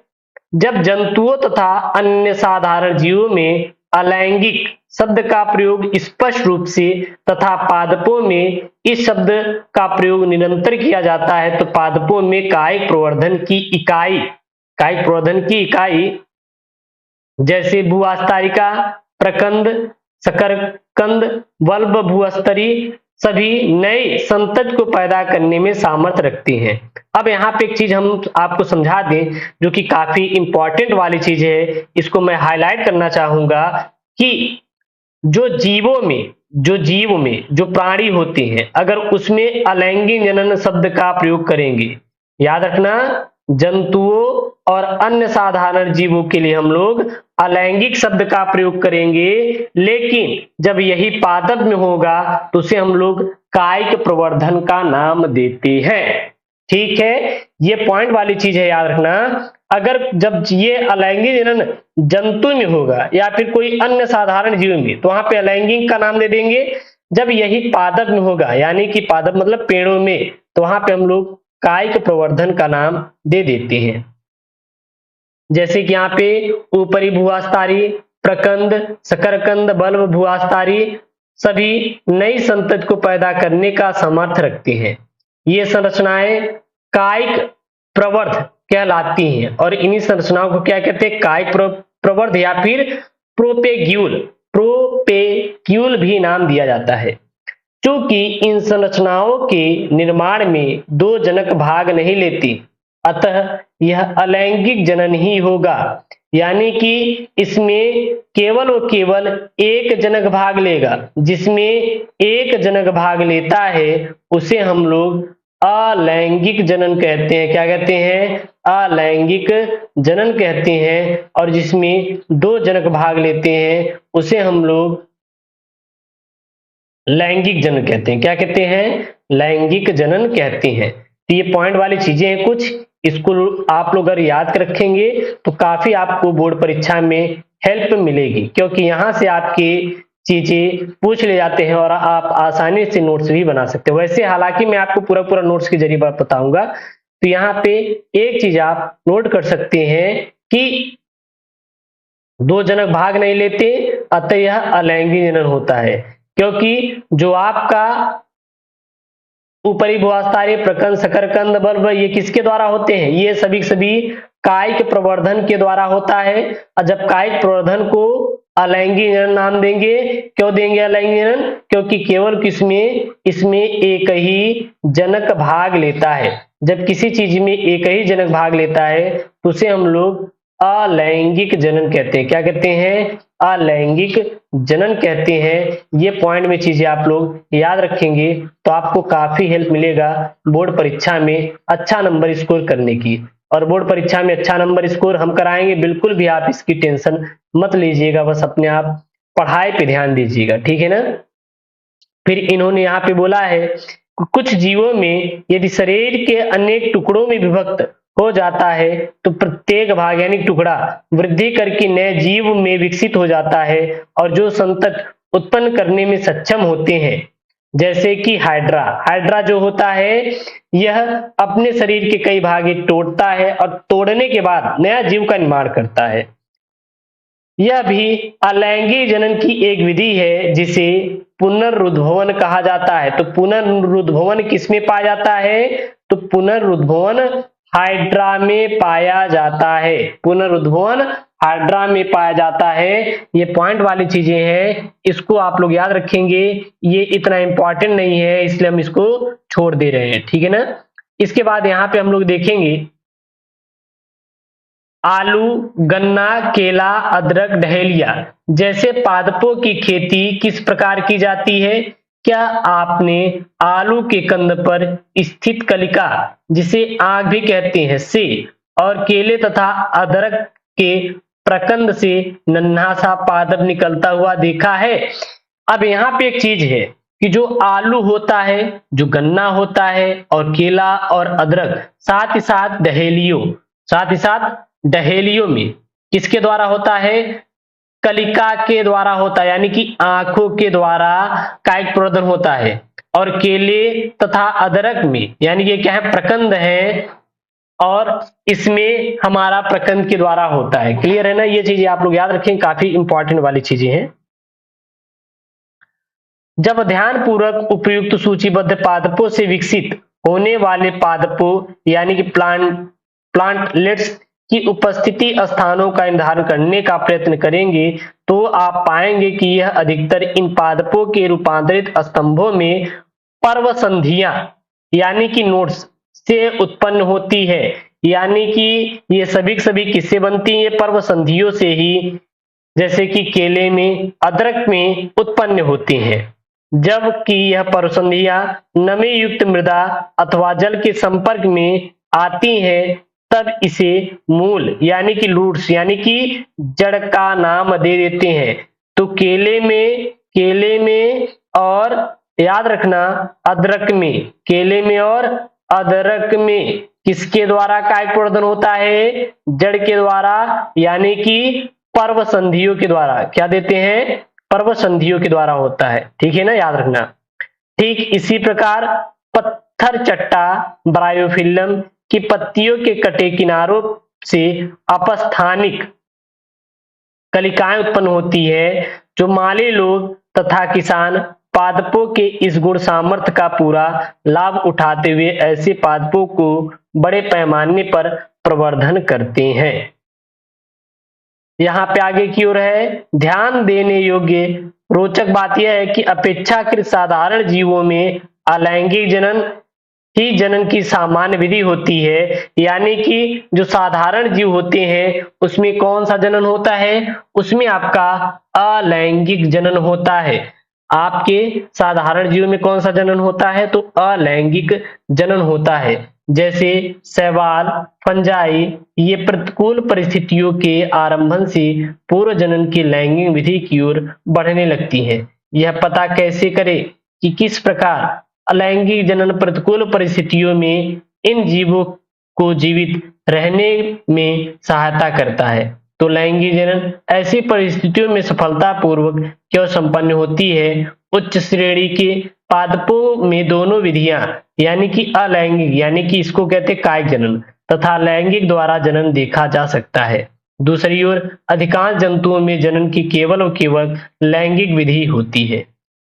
A: जब जंतुओं तथा अन्य साधारण जीवों में अलैंगिक शब्द का प्रयोग स्पष्ट रूप से तथा पादपों में इस शब्द का प्रयोग निरंतर किया जाता है, तो पादपों में कायिक प्रवर्धन की इकाई जैसे भूअस्तारिका, प्रकंद, शकरकंद, बल्ब, भूअस्तरी सभी नए संतति को पैदा करने में सामर्थ्य रखती हैं। अब यहाँ पे एक चीज हम आपको समझा दें जो कि काफी इंपॉर्टेंट वाली चीज है, इसको मैं हाईलाइट करना चाहूंगा कि जो जीव में जो प्राणी होते हैं, अगर उसमें अलैंगिक जनन शब्द का प्रयोग करेंगे, याद रखना, जंतुओं और अन्य साधारण जीवों के लिए हम लोग अलैंगिक शब्द का प्रयोग करेंगे, लेकिन जब यही पादप में होगा तो उसे हम लोग कायिक प्रवर्धन का नाम देते हैं। ठीक है, ये पॉइंट वाली चीज है, याद रखना। अगर जब ये अलैंगिक जनन जंतु में होगा या फिर कोई अन्य साधारण जीव में, तो वहां पे अलैंगिक का नाम दे देंगे। जब यही पादप में होगा, यानी कि पादप मतलब पेड़ों में, तो वहां पे हम लोग कायिक प्रवर्धन का नाम दे देते हैं। जैसे कि यहाँ पे ऊपरी भूअस्तारी, प्रकंद, शकरकंद, बल्ब, भूअस्तारी सभी नई संतति को पैदा करने का सामर्थ्य रखते हैं। ये संरचनाएं कायिक प्रवर्ध कहलाती हैं और इन्हीं संरचनाओं को क्या कहते हैं? कायिक प्रवर्ध या फिर प्रोपेग्यूल भी नाम दिया जाता है। चूंकि इन संरचनाओं के निर्माण में दो जनक भाग नहीं लेती, अतः यह अलैंगिक जनन ही होगा, यानी कि इसमें केवल और केवल एक जनक भाग लेगा। जिसमें एक जनक भाग लेता है उसे हम लोग अलैंगिक जनन कहते हैं। क्या कहते हैं? अलैंगिक जनन कहते हैं। और जिसमें दो जनक भाग लेते हैं उसे हम लोग लैंगिक जनन कहते हैं। क्या कहते हैं? लैंगिक जनन कहते हैं। तो ये पॉइंट वाली चीजें हैं कुछ, इसको आप लोग अगर याद कर रखेंगे तो काफी आपको बोर्ड परीक्षा में हेल्प मिलेगी, क्योंकि यहाँ से आपके चीजें पूछ ले जाते हैं और आप आसानी से नोट्स भी बना सकते हो। वैसे हालांकि मैं आपको पूरा नोट्स के जरिए बताऊंगा, तो यहाँ पे एक चीज आप नोट कर सकते हैं कि दो जनक भाग नहीं लेते, अतः यह अलैंगिक जनन होता है। क्योंकि जो आपका ऊपरी भूअस्तारी, प्रकंद, शकरकंद, बल्ब, ये किसके द्वारा होते हैं? ये सभी कायिक प्रवर्धन के द्वारा होता है। और जब कायिक प्रवर्धन को अलैंगिक जनन नाम देंगे। क्यों देंगे अलैंगिक जनन? क्योंकि केवल इसमें एक ही जनक भाग लेता है। जब किसी चीज में एक ही जनक भाग लेता है तो उसे हम लोग अलैंगिक जनन कहते हैं। क्या कहते हैं? अलैंगिक जनन कहते हैं। ये पॉइंट में चीजें आप लोग याद रखेंगे तो आपको काफी हेल्प मिलेगा बोर्ड परीक्षा में अच्छा नंबर स्कोर करने की। और बोर्ड परीक्षा में अच्छा नंबर स्कोर हम कराएंगे, बिल्कुल भी आप इसकी टेंशन मत लीजिएगा, बस अपने आप पढ़ाई पे ध्यान दीजिएगा, ठीक है ना। फिर इन्होंने यहाँ पे बोला है, कुछ जीवों में यदि शरीर के अनेक टुकड़ों में विभक्त हो जाता है तो प्रत्येक भाग यानी टुकड़ा वृद्धि करके नए जीव में विकसित हो जाता है और जो संतति उत्पन्न करने में सक्षम होते हैं। जैसे कि हाइड्रा जो होता है यह अपने शरीर के कई भाग तोड़ता है और तोड़ने के बाद नया जीव का निर्माण करता है। यह भी अलैंगिक जनन की एक विधि है जिसे पुनरुद्भवन कहा जाता है। तो पुनरुद्भवन किसमें पाया जाता है? तो पुनरुद्भवन हाइड्रा में पाया जाता है। पुनरुद्भवन हाइड्रा में पाया जाता है। ये पॉइंट वाली चीजें हैं, इसको आप लोग याद रखेंगे। ये इतना इंपॉर्टेंट नहीं है इसलिए हम इसको छोड़ दे रहे हैं, ठीक है ना। इसके बाद यहाँ पे हम लोग देखेंगे आलू, गन्ना, केला, अदरक, डहेलिया जैसे पादपों की खेती किस प्रकार की जाती है? क्या आपने आलू के कंद पर स्थित कलिका, जिसे आग भी कहते हैं, से और केले तथा अदरक के प्रकंद से नन्हा सा पादप निकलता हुआ देखा है? अब यहाँ पे एक चीज है, कि जो आलू होता है, जो गन्ना होता है और केला और अदरक, साथ ही साथ डहेलियों में किसके द्वारा होता है? कलिका के द्वारा होता है, यानी कि आंखों के द्वारा कायिक प्रवर्धन होता है। और केले तथा अदरक में यानी कि क्या है? प्रकंद है, और इसमें हमारा प्रकंद के द्वारा होता है। क्लियर है ना? ये चीजें आप लोग याद रखें, काफी इंपॉर्टेंट वाली चीजें हैं। जब ध्यानपूर्वक उपयुक्त सूचीबद्ध पादपों से विकसित होने वाले पादपों यानी कि प्लांटलेट्स की उपस्थिति स्थानों का निर्धारण करने का प्रयत्न करेंगे तो आप पाएंगे कि यह अधिकतर इन पादपों के रूपांतरित स्तंभों में पर्वसंधियां यानी कि नोड्स से उत्पन्न होती है। यानी कि ये सभी किससे बनती है? पर्वसंधियों से ही, जैसे कि केले में, अदरक में उत्पन्न होती हैं। जबकि यह पर्वसंधियां नमी युक्त मृदा अथवा जल के संपर्क में आती हैं, तब इसे मूल यानी कि रूट्स यानी कि जड़ का नाम दे देते हैं। तो केले में और याद रखना अदरक में, केले में और अदरक में किसके द्वारा कायिक प्रवर्धन होता है? जड़ के द्वारा, यानी कि पर्वसंधियों के द्वारा। क्या देते हैं? पर्वसंधियों के द्वारा होता है। ठीक है ना? याद रखना। ठीक इसी प्रकार पत्थर चट्टा ब्रायोफिल्म की पत्तियों के कटे किनारों से अपस्थानिक कलिकाएं उत्पन्न होती है, जो माली लोग तथा किसान पादपों के इस गुण सामर्थ्य का पूरा लाभ उठाते हुए ऐसे पादपों को बड़े पैमाने पर प्रवर्धन करते हैं। यहाँ पे आगे की ओर है, ध्यान देने योग्य रोचक बात यह है कि अपेक्षाकृत साधारण जीवों में अलैंगिक जनन ही जनन की सामान्य विधि होती है। यानी कि जो साधारण जीव होते हैं उसमें कौन सा जनन होता है? उसमें आपका अलैंगिक जनन होता है। आपके साधारण जीव में कौन सा जनन होता है? तो अलैंगिक जनन होता है। जैसे शैवाल, फंजाई, ये प्रतिकूल परिस्थितियों के आरंभन से पूर्व जनन की लैंगिक विधि की ओर बढ़ने लगती हैं। यह पता कैसे करें कि किस प्रकार अलैंगिक जनन प्रतिकूल परिस्थितियों में इन जीवों को जीवित रहने में सहायता करता है? तो लैंगिक जनन ऐसी परिस्थितियों में सफलतापूर्वक क्यों संपन्न होती है? उच्च श्रेणी के पादपों में दोनों विधियां यानी कि अलैंगिक यानी कि इसको कहते हैं कायिक जनन तथा लैंगिक द्वारा जनन देखा जा सकता है। दूसरी ओर अधिकांश जंतुओं में जनन की केवल और केवल लैंगिक विधि होती है।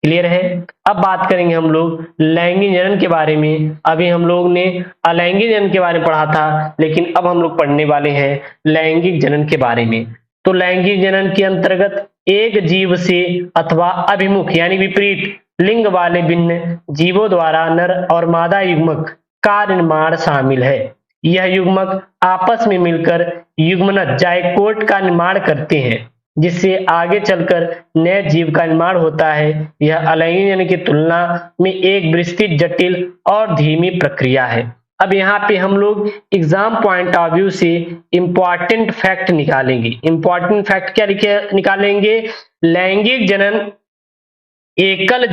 A: क्लियर है? अब बात करेंगे हम लोग लैंगिक जनन के बारे में। अभी हम लोग ने अलैंगिक जनन के बारे में पढ़ा था, लेकिन अब हम लोग पढ़ने वाले हैं लैंगिक जनन के बारे में। तो लैंगिक जनन के अंतर्गत एक जीव से अथवा अभिमुख यानी विपरीत लिंग वाले भिन्न जीवों द्वारा नर और मादा युग्मक का निर्माण शामिल है। यह युग्मक आपस में मिलकर युग्मनज जायकोट का निर्माण करते हैं, जिससे आगे चलकर नए जीव का निर्माण होता है। यह अलैंगिक जनन की तुलना में एक विस्तृत, जटिल और धीमी प्रक्रिया है। अब यहाँ पे हम लोग एग्जाम पॉइंट ऑफ व्यू से इंपॉर्टेंट फैक्ट निकालेंगे। इंपॉर्टेंट फैक्ट क्या निकालेंगे? लैंगिक जनन एकल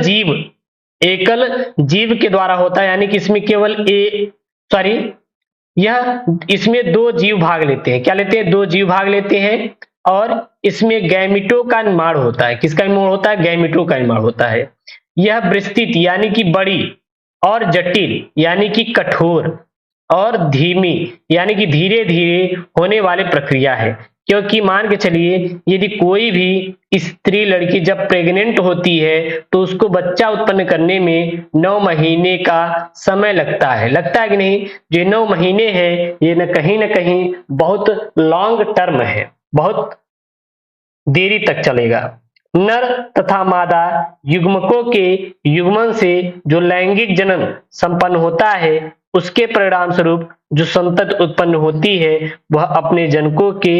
A: जीव के द्वारा होता है, यानी कि इसमें केवल इसमें दो जीव भाग लेते हैं। क्या लेते हैं? दो जीव भाग लेते हैं, और इसमें गैमिटों का निर्माण होता है। किसका निर्माण होता है? गैमिटों का निर्माण होता है। यह विस्तृत यानी कि बड़ी, और जटिल यानी कि कठोर, और धीमी यानी कि धीरे धीरे होने वाली प्रक्रिया है। क्योंकि मान के चलिए यदि कोई भी स्त्री लड़की जब प्रेग्नेंट होती है तो उसको बच्चा उत्पन्न करने में 9 महीने का समय लगता है कि नहीं? जो 9 महीने है ये न कहीं बहुत लॉन्ग टर्म है, बहुत देरी तक चलेगा। नर तथा मादा युग्मकों के युग्मन से जो लैंगिक जनन संपन्न होता है, उसके परिणाम स्वरूप जो संतति उत्पन्न होती है वह अपने जनकों के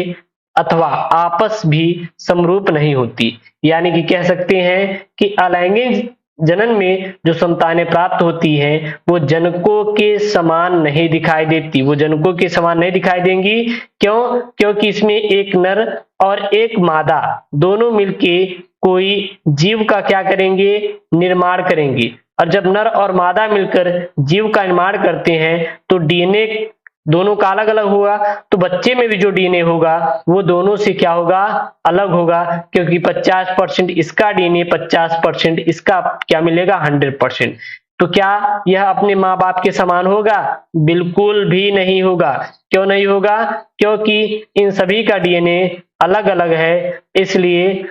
A: अथवा आपस भी समरूप नहीं होती। यानी कि कह सकते हैं कि अलैंगिक जनन में जो संतानें प्राप्त होती हैं वो जनकों के समान नहीं दिखाई देती, वो जनकों के समान नहीं दिखाई देंगी। क्यों? क्योंकि इसमें एक नर और एक मादा दोनों मिलके कोई जीव का क्या करेंगे, निर्माण करेंगे। और जब नर और मादा मिलकर जीव का निर्माण करते हैं तो डीएनए दोनों का अलग अलग होगा, तो बच्चे में भी जो डीएनए होगा वो दोनों से क्या होगा, अलग होगा, क्योंकि 50% इसका डीएनए 50% इसका क्या मिलेगा, 100%। तो क्या यह अपने माँ बाप के समान होगा? बिल्कुल भी नहीं होगा। क्यों नहीं होगा? क्योंकि इन सभी का डीएनए अलग अलग है, इसलिए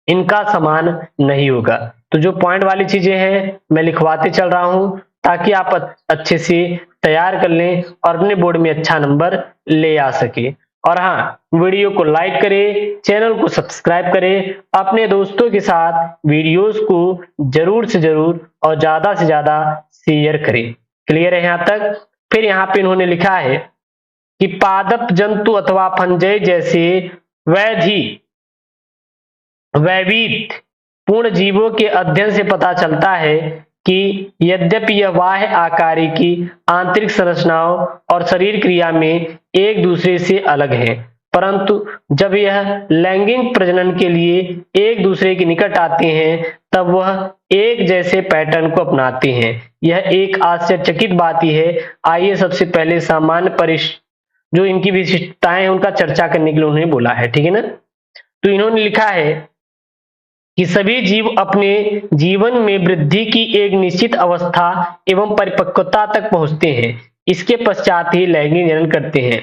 A: इनका समान नहीं होगा। तो जो पॉइंट वाली चीजें हैं मैं लिखवाते चल रहा हूं ताकि आप अच्छे से तैयार कर लें और अपने बोर्ड में अच्छा नंबर ले आ सके। और हाँ, वीडियो को लाइक करें, चैनल को सब्सक्राइब करें, अपने दोस्तों के साथ वीडियोस को जरूर से जरूर और ज्यादा से ज्यादा शेयर करें। क्लियर है यहाँ तक? फिर यहाँ पे इन्होंने लिखा है कि पादप जंतु अथवा फंजय जैसे वैविध पूर्ण जीवों के अध्ययन से पता चलता है कि यद्यपि यह बाह्य आकारिकी, आंतरिक संरचनाओं और शरीर क्रिया में एक दूसरे से अलग है, परंतु जब यह लैंगिक प्रजनन के लिए एक दूसरे के निकट आते हैं तब वह एक जैसे पैटर्न को अपनाते हैं। यह एक आश्चर्यचकित बात ही है। आइए सबसे पहले सामान्य जो इनकी विशिष्टताएं हैं उनका चर्चा करने के लिए उन्होंने बोला है, ठीक है ना। तो इन्होंने लिखा है कि सभी जीव अपने जीवन में वृद्धि की एक निश्चित अवस्था एवं परिपक्वता तक पहुंचते हैं, इसके पश्चात ही लैंगिक जनन करते हैं।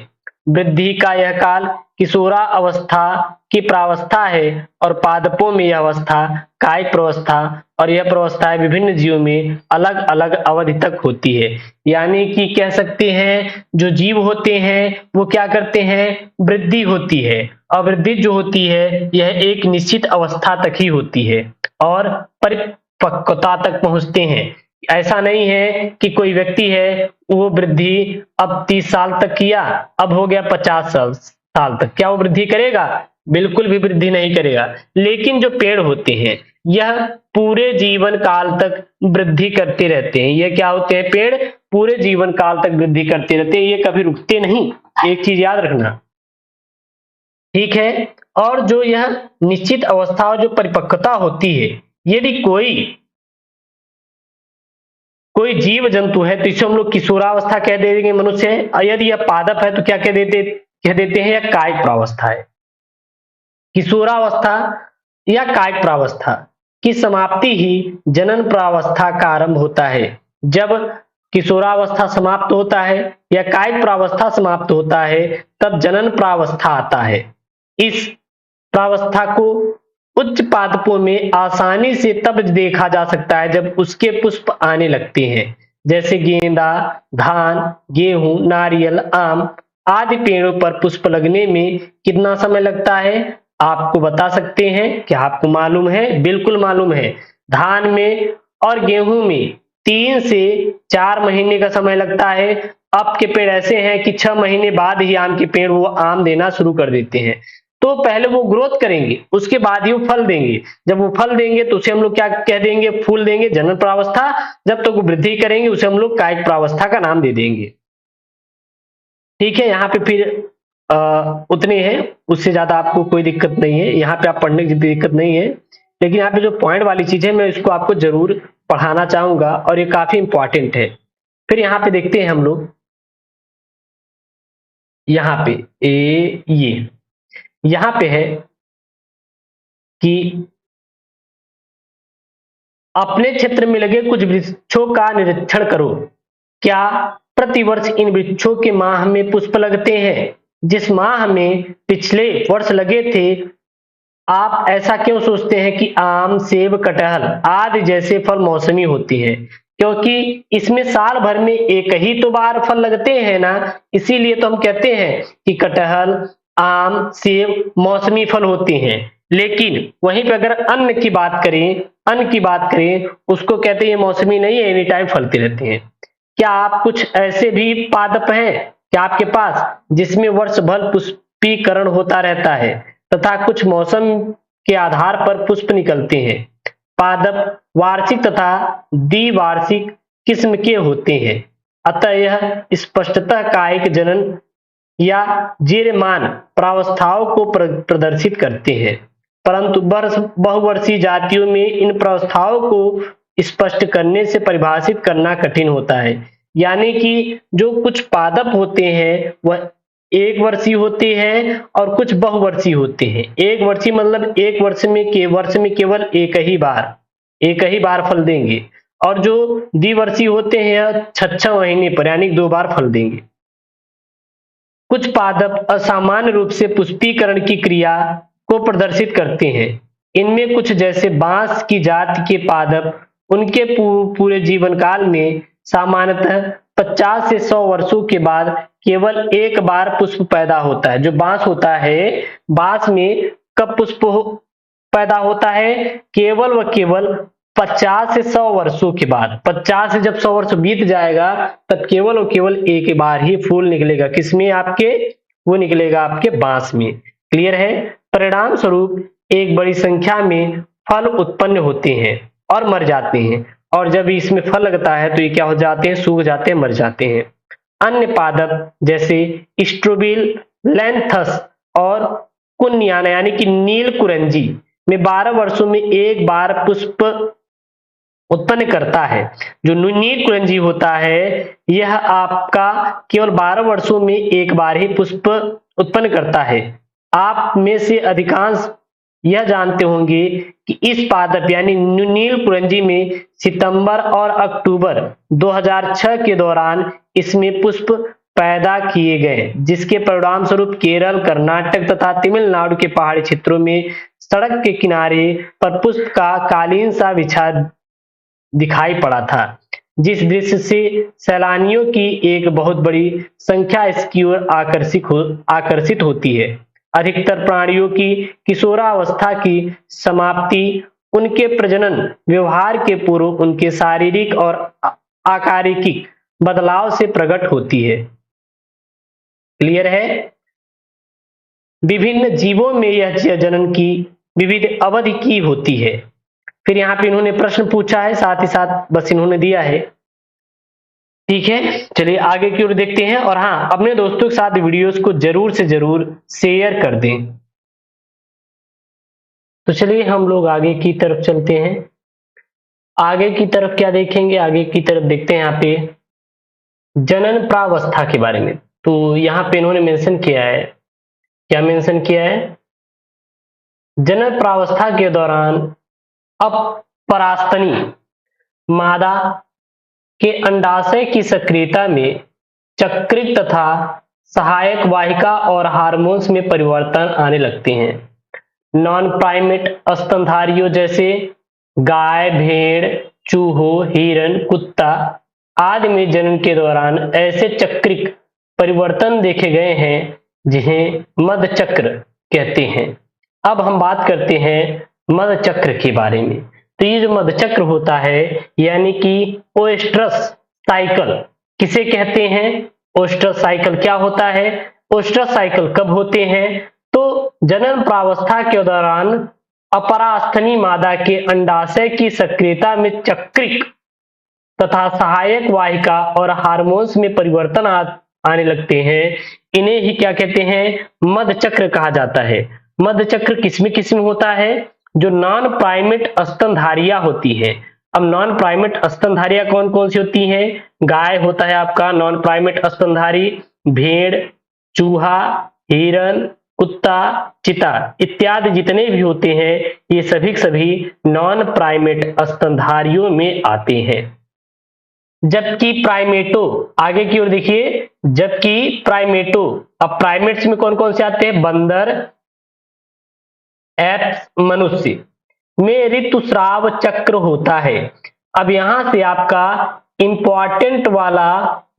A: वृद्धि का यह काल किशोरावस्था की प्रावस्था है और पादपों में यह अवस्था कायिक प्रावस्था, और यह प्रावस्थाएं विभिन्न जीवों में अलग अलग अवधि तक होती है। यानी कि कह सकते हैं जो जीव होते हैं वो क्या करते हैं, वृद्धि होती है, और वृद्धि जो होती है यह एक निश्चित अवस्था तक ही होती है और परिपक्वता तक पहुंचते हैं। ऐसा नहीं है कि कोई व्यक्ति है वो वृद्धि अब 30 साल तक किया, अब हो गया 50 साल तक, क्या वो वृद्धि करेगा? बिल्कुल भी वृद्धि नहीं करेगा। लेकिन जो पेड़ होते हैं यह पूरे जीवन काल तक वृद्धि करते रहते हैं। ये क्या होते हैं? पेड़ पूरे जीवन काल तक वृद्धि करते रहते हैं, ये कभी रुकते नहीं। एक चीज याद रखना, ठीक है। और जो यह निश्चित अवस्था और जो परिपक्वता होती है, यदि कोई जीव जंतु है तो इसे हम लोग किशोरावस्था कह देंगे मनुष्य है, और यदि यह पादप है तो क्या कह देते हैं, यह कायिक प्रावस्था है। किशोरावस्था या कायिक प्रावस्था की समाप्ति ही जनन प्रावस्था का आरंभ होता है। जब किशोरावस्था समाप्त होता है या कायिक प्रावस्था समाप्त होता है तब जनन प्रावस्था आता है। इस प्रावस्था को उच्च पादपों में आसानी से तब देखा जा सकता है जब उसके पुष्प आने लगते हैं, जैसे गेंदा, धान, गेहूं, नारियल, आम आदि पेड़ों पर पुष्प लगने में कितना समय लगता है आपको बता सकते हैं? क्या आपको मालूम है? बिल्कुल मालूम है। धान में और गेहूं में 3 से 4 महीने का समय लगता है। अब के पेड़ ऐसे हैं कि 6 महीने बाद ही आम के पेड़ वो आम देना शुरू कर देते हैं। तो पहले वो ग्रोथ करेंगे, उसके बाद ही वो फल देंगे। जब वो फल देंगे तो उसे हम लोग क्या कह देंगे? फूल देंगे, जनन प्रावस्था। जब तक वो वृद्धि करेंगे उसे हम लोग कायिक प्रावस्था का नाम दे देंगे, ठीक है। यहाँ पे फिर उतने हैं, उससे ज्यादा आपको कोई दिक्कत नहीं है, यहाँ पे आप पढ़ने की दिक्कत नहीं है। लेकिन यहाँ पे जो पॉइंट वाली चीज है मैं इसको आपको जरूर पढ़ाना चाहूंगा और ये काफी इंपॉर्टेंट है। फिर यहाँ पे देखते हैं हम लोग, यहाँ पे ये यहाँ पे है कि अपने क्षेत्र में लगे कुछ वृक्षों का निरीक्षण करो। क्या प्रतिवर्ष इन वृक्षों के माह में पुष्प लगते हैं? जिस माह में पिछले वर्ष लगे थे, आप ऐसा क्यों सोचते हैं कि आम, सेब, कटहल आदि जैसे फल मौसमी होती हैं? क्योंकि इसमें साल भर में एक ही तो बार फल लगते हैं ना, इसीलिए तो हम कहते हैं कि कटहल, आम, सेब मौसमी फल होते हैं। लेकिन वहीं पे अगर अन्न की बात करें उसको कहते हैं ये मौसमी नहीं है, एनी टाइम फलते रहते हैं। क्या आप कुछ ऐसे भी पादप हैं क्या आपके पास जिसमें वर्ष भर पुष्पीकरण होता रहता है तथा कुछ मौसम के आधार पर पुष्प निकलते हैं? पादप वार्षिक तथा द्विवार्षिक किस्म के होते हैं, अतः यह स्पष्टतः कायिक जनन या जीर्यमान प्रावस्थाओं को प्रदर्शित करते हैं। परंतु बहुवर्षीय जातियों में इन प्रावस्थाओं को स्पष्ट करने से परिभाषित करना कठिन होता है। यानी कि जो कुछ पादप होते हैं वह एक वर्षीय होते हैं और कुछ बहुवर्षीय होते हैं। एक वर्षीय मतलब एक वर्ष में केवल एक ही बार फल देंगे, और जो द्विवर्षीय होते हैं 6 महीने पर यानी 2 बार फल देंगे। कुछ पादप असामान्य रूप से पुष्पीकरण की क्रिया को प्रदर्शित करते हैं। इनमें कुछ जैसे बांस की जाति के पादप उनके पूरे जीवन काल में सामान्यतः 50 से 100 वर्षों के बाद केवल एक बार पुष्प पैदा होता है। जो बांस होता है, बांस में कब पुष्प पैदा होता है? केवल व केवल 50 से 100 वर्षों के बाद। 50 से जब 100 वर्ष बीत जाएगा तब केवल और केवल एक बार ही फूल निकलेगा। किसमें? आपके वो निकलेगा आपके बांस में। क्लियर है? परिणाम स्वरूप एक बड़ी संख्या में फल उत्पन्न होते हैं और मर जाते हैं, और जब इसमें फल लगता है तो ये क्या हो जाते हैं? सूख जाते हैं, मर जाते हैं। अन्य पादप जैसे स्ट्रोबिल, लैंथस और कुन्याना यानी कि नील कुरंजी में 12 वर्षों में एक बार पुष्प उत्पन्न करता है। जो नील कुरंजी होता है यह आपका केवल 12 वर्षों में एक बार ही पुष्प उत्पन्न करता है। आप में से अधिकांश यह जानते होंगे कि इस पादप यानी नील कुरंजी में सितंबर और अक्टूबर 2006 के दौरान इसमें पुष्प पैदा किए गए, जिसके परिणाम स्वरूप केरल, कर्नाटक तथा तमिलनाडु के पहाड़ी क्षेत्रों में सड़क के किनारे पर पुष्प का कालीन सा बिछा दिखाई पड़ा था, जिस दृश्य से सैलानियों की एक बहुत बड़ी संख्या इसकी ओर आकर्षित होती है। अधिकतर प्राणियों की किशोरावस्था की समाप्ति उनके प्रजनन व्यवहार के पूर्व उनके शारीरिक और आकारिक बदलाव से प्रकट होती है। क्लियर है? विभिन्न जीवों में यह जनन की विविध अवधि की होती है। फिर यहाँ पे इन्होंने प्रश्न पूछा है, साथ ही साथ बस इन्होंने दिया है। ठीक है, चलिए आगे की ओर देखते हैं। और हाँ, अपने दोस्तों के साथ वीडियोस को जरूर से जरूर शेयर कर दें। तो चलिए हम लोग आगे की तरफ चलते हैं। आगे की तरफ क्या देखेंगे? आगे की तरफ देखते हैं यहाँ पे जनन प्रावस्था के बारे में। तो यहाँ पे इन्होंने मेंशन किया है, क्या मेंशन किया है? जनन प्रावस्था के दौरान अपरास्तनी मादा के अंडाशय की सक्रियता में चक्रिक तथा सहायक वाहिका और हार्मोन्स में परिवर्तन आने लगते हैं। नॉन प्राइमेट स्तनधारियों जैसे गाय, भेड़, चूहों, हिरण, कुत्ता आदि में जनन के दौरान ऐसे चक्रिक परिवर्तन देखे गए हैं जिन्हें मध चक्र कहते हैं। अब हम बात करते हैं मध चक्र के बारे में। तो ये जो मध चक्र होता है यानी कि ओएस्ट्रस साइकिल किसे कहते हैं? ओएस्ट्रस साइकिल क्या होता है? ओएस्ट्रस साइकिल कब होते हैं? तो जनन प्रावस्था के दौरान अपरास्थनी मादा के अंडाशय की सक्रियता में चक्रिक तथा सहायक वाहिका और हार्मोन्स में परिवर्तन आने लगते हैं। इन्हें ही क्या कहते हैं? मध चक्र कहा जाता है। मध चक्र किसमें किसमें होता है? जो नॉन प्राइमेट स्तनधारिया होती है। अब नॉन प्राइमेट स्तनधारिया कौन कौन सी होती हैं? गाय होता है आपका नॉन प्राइमेट स्तनधारी, भेड़, चूहा, हिरण, कुत्ता, चीता इत्यादि जितने भी होते हैं ये सभी नॉन प्राइमेट स्तनधारियों में आते हैं। जबकि प्राइमेटो, आगे की ओर देखिए, जबकि प्राइमेटो, अब प्राइमेट्स में कौन कौन से आते हैं? बंदर, एप्स, मनुष्य में ऋतुस्राव चक्र होता है। अब यहां से आपका इंपॉर्टेंट वाला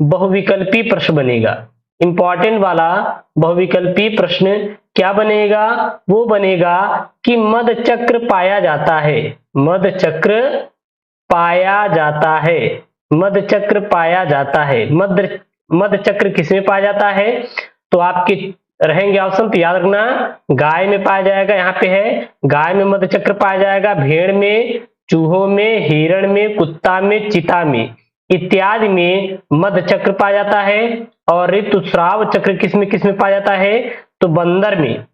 A: बहुविकल्पी प्रश्न बनेगा। इंपॉर्टेंट वाला बहुविकल्पी प्रश्न क्या बनेगा? वो बनेगा कि मध चक्र पाया जाता है। मध चक्र पाया जाता है। मध चक्र पाया जाता है। मध चक्र किसमें पाया जाता है? तो आपके रहेंगे ऑप्शन, तो याद रखना, गाय में पाया जाएगा, यहाँ पे है गाय में मध चक्र पाया जाएगा, भेड़ में, चूहों में, हिरण में, कुत्ता में, चीता में इत्यादि में मध चक्र पाया जाता है। और ऋतुस्राव चक्र किसमें किसमें पाया जाता है? तो बंदर में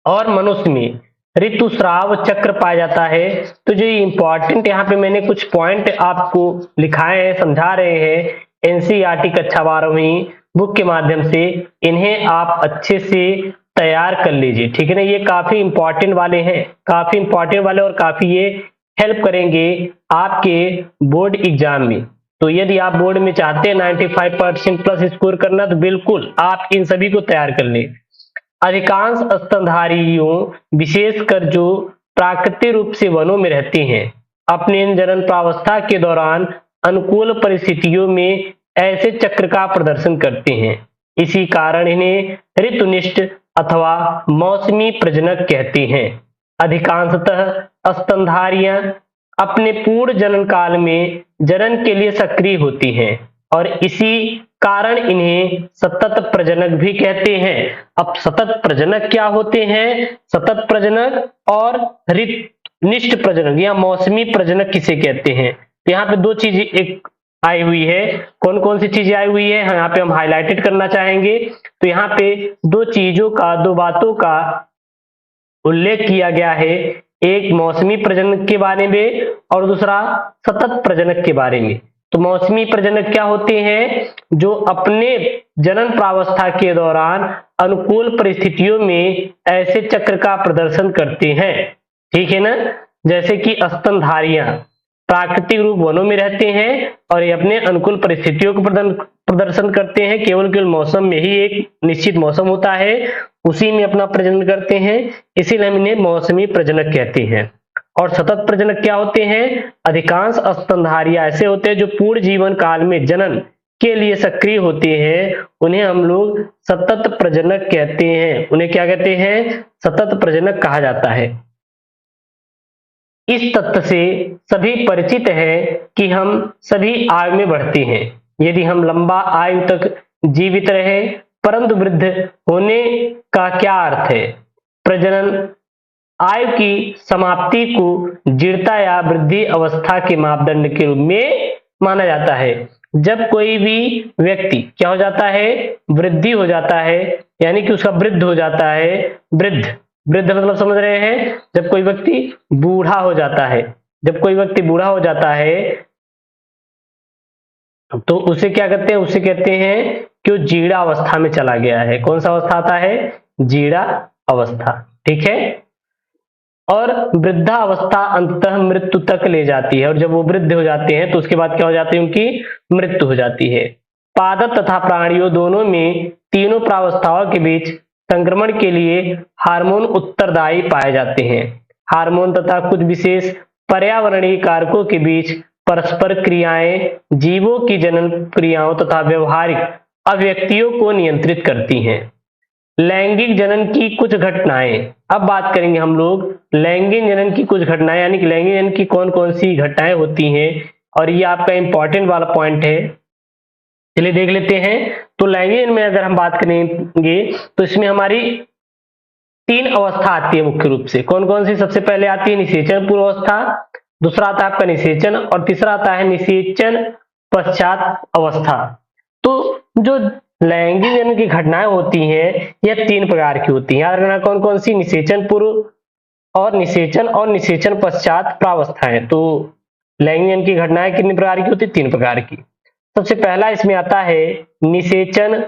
A: और मनुष्य में ऋतुस्राव चक्र पाया जाता है। तो जो इंपॉर्टेंट यहाँ पे मैंने कुछ पॉइंट आपको लिखाए हैं, समझा रहे हैं एनसीईआरटी कक्षा 12वीं बुक के माध्यम से, इन्हें आप अच्छे से तैयार कर लीजिए, ठीक है ना। ये काफी इंपॉर्टेंट वाले हैं, काफी इंपॉर्टेंट वाले, और काफी ये हेल्प करेंगे आपके बोर्ड एग्जाम में। तो यदि आप बोर्ड में चाहते हैं 95% प्लस स्कोर करना, तो बिल्कुल आप इन सभी को तैयार कर लें। अधिकांश स्तनधारियों, विशेषकर जो प्राकृतिक रूप से वनों में रहते हैं, अपने जनन प्रावस्था के दौरान अनुकूल परिस्थितियों में ऐसे चक्र का प्रदर्शन करते हैं। इसी कारण इन्हें ऋतुनिष्ठ अथवा मौसमी प्रजनक कहते हैं। अधिकांशतः स्तनधारियां अपने पूर्ण जनन काल में जनन के लिए सक्रिय होती हैं और इसी कारण इन्हें सतत प्रजनक भी कहते हैं। अब सतत प्रजनक क्या होते हैं? सतत प्रजनक और ऋतुनिष्ठ प्रजनक या मौसमी प्रजनक किसे कहते हैं? यहाँ पे दो चीजें एक आई हुई है। कौन कौन सी चीजें आई हुई है यहाँ पे हम हाईलाइटेड करना चाहेंगे। तो यहाँ पे दो चीजों का, दो बातों का उल्लेख किया गया है, एक मौसमी प्रजनक के बारे में और दूसरा सतत प्रजनक के बारे में। तो मौसमी प्रजनक क्या होते हैं? जो अपने जनन प्रावस्था के दौरान अनुकूल परिस्थितियों में ऐसे चक्र का प्रदर्शन करते हैं, ठीक है ना। जैसे कि स्तनधारियां प्राकृतिक रूप वनों में रहते हैं और ये अपने अनुकूल परिस्थितियों को प्रदर्शन करते हैं। केवल मौसम में ही, एक निश्चित मौसम होता है, उसी में अपना प्रजनन करते हैं, इसीलिए हम इन्हें मौसमी प्रजनक कहते हैं। और सतत प्रजनक क्या होते हैं? अधिकांश स्तनधारियां ऐसे होते हैं जो पूर्ण जीवन काल में जनन के लिए सक्रिय होते हैं, उन्हें हम लोग सतत प्रजनक कहते हैं। उन्हें क्या कहते हैं? सतत प्रजनक कहा जाता है। इस तथ्य से सभी परिचित हैं कि हम सभी आयु में बढ़ते हैं। यदि हम लंबा आयु तक जीवित रहे, परंतु वृद्ध होने का क्या अर्थ है? प्रजनन आयु की समाप्ति को जीर्णता या वृद्धि अवस्था के मापदंड के रूप में माना जाता है। जब कोई भी व्यक्ति क्या हो जाता है? वृद्धि हो जाता है, यानी कि उसका वृद्ध हो जाता है। वृद्ध मतलब समझ रहे हैं? जब कोई व्यक्ति बूढ़ा हो जाता है, जब कोई व्यक्ति बूढ़ा हो जाता है तो उसे क्या कहते हैं? उसे कहते हैं कि वो जीर्ण अवस्था में चला गया है। कौन सा अवस्था आता है? जीर्ण अवस्था, ठीक है। और वृद्धावस्था अंततः मृत्यु तक ले जाती है, और जब वो वृद्ध हो जाते हैं तो उसके बाद क्या हो जाती है? उनकी मृत्यु हो जाती है। पादप तथा प्राणियों दोनों में तीनों प्रावस्थाओं के बीच संक्रमण के लिए हार्मोन उत्तरदायी पाए जाते हैं। हार्मोन तथा कुछ विशेष पर्यावरणीय कारकों के बीच परस्पर क्रियाएं जीवों की जनन क्रियाओं तथा व्यवहारिक अभिव्यक्तियों को नियंत्रित करती हैं। लैंगिक जनन की कुछ घटनाएं, अब बात करेंगे हम लोग लैंगिक जनन की कुछ घटनाएं, यानी कि लैंगिक जनन की कौन कौन सी घटनाएं होती हैं, और ये आपका इंपॉर्टेंट वाला पॉइंट है। चलिए देख लेते हैं। तो लैंगिक जनन में अगर हम बात करेंगे तो इसमें हमारी तीन अवस्था आती है मुख्य रूप से। कौन कौन सी? सबसे पहले आती है निषेचन पूर्व अवस्था, दूसरा आता है आपका निषेचन, और तीसरा आता है निषेचन पश्चात अवस्था। तो जो लैंगिक जनन की घटनाएं होती हैं यह तीन प्रकार की होती हैं। याद रखना कौन कौन सी? निषेचन पूर्व और निषेचन पश्चात प्रावस्थाएं। तो लैंगिक जनन की घटनाएं कितनी प्रकार की होती है? तीन प्रकार की। सबसे पहला इसमें आता है निषेचन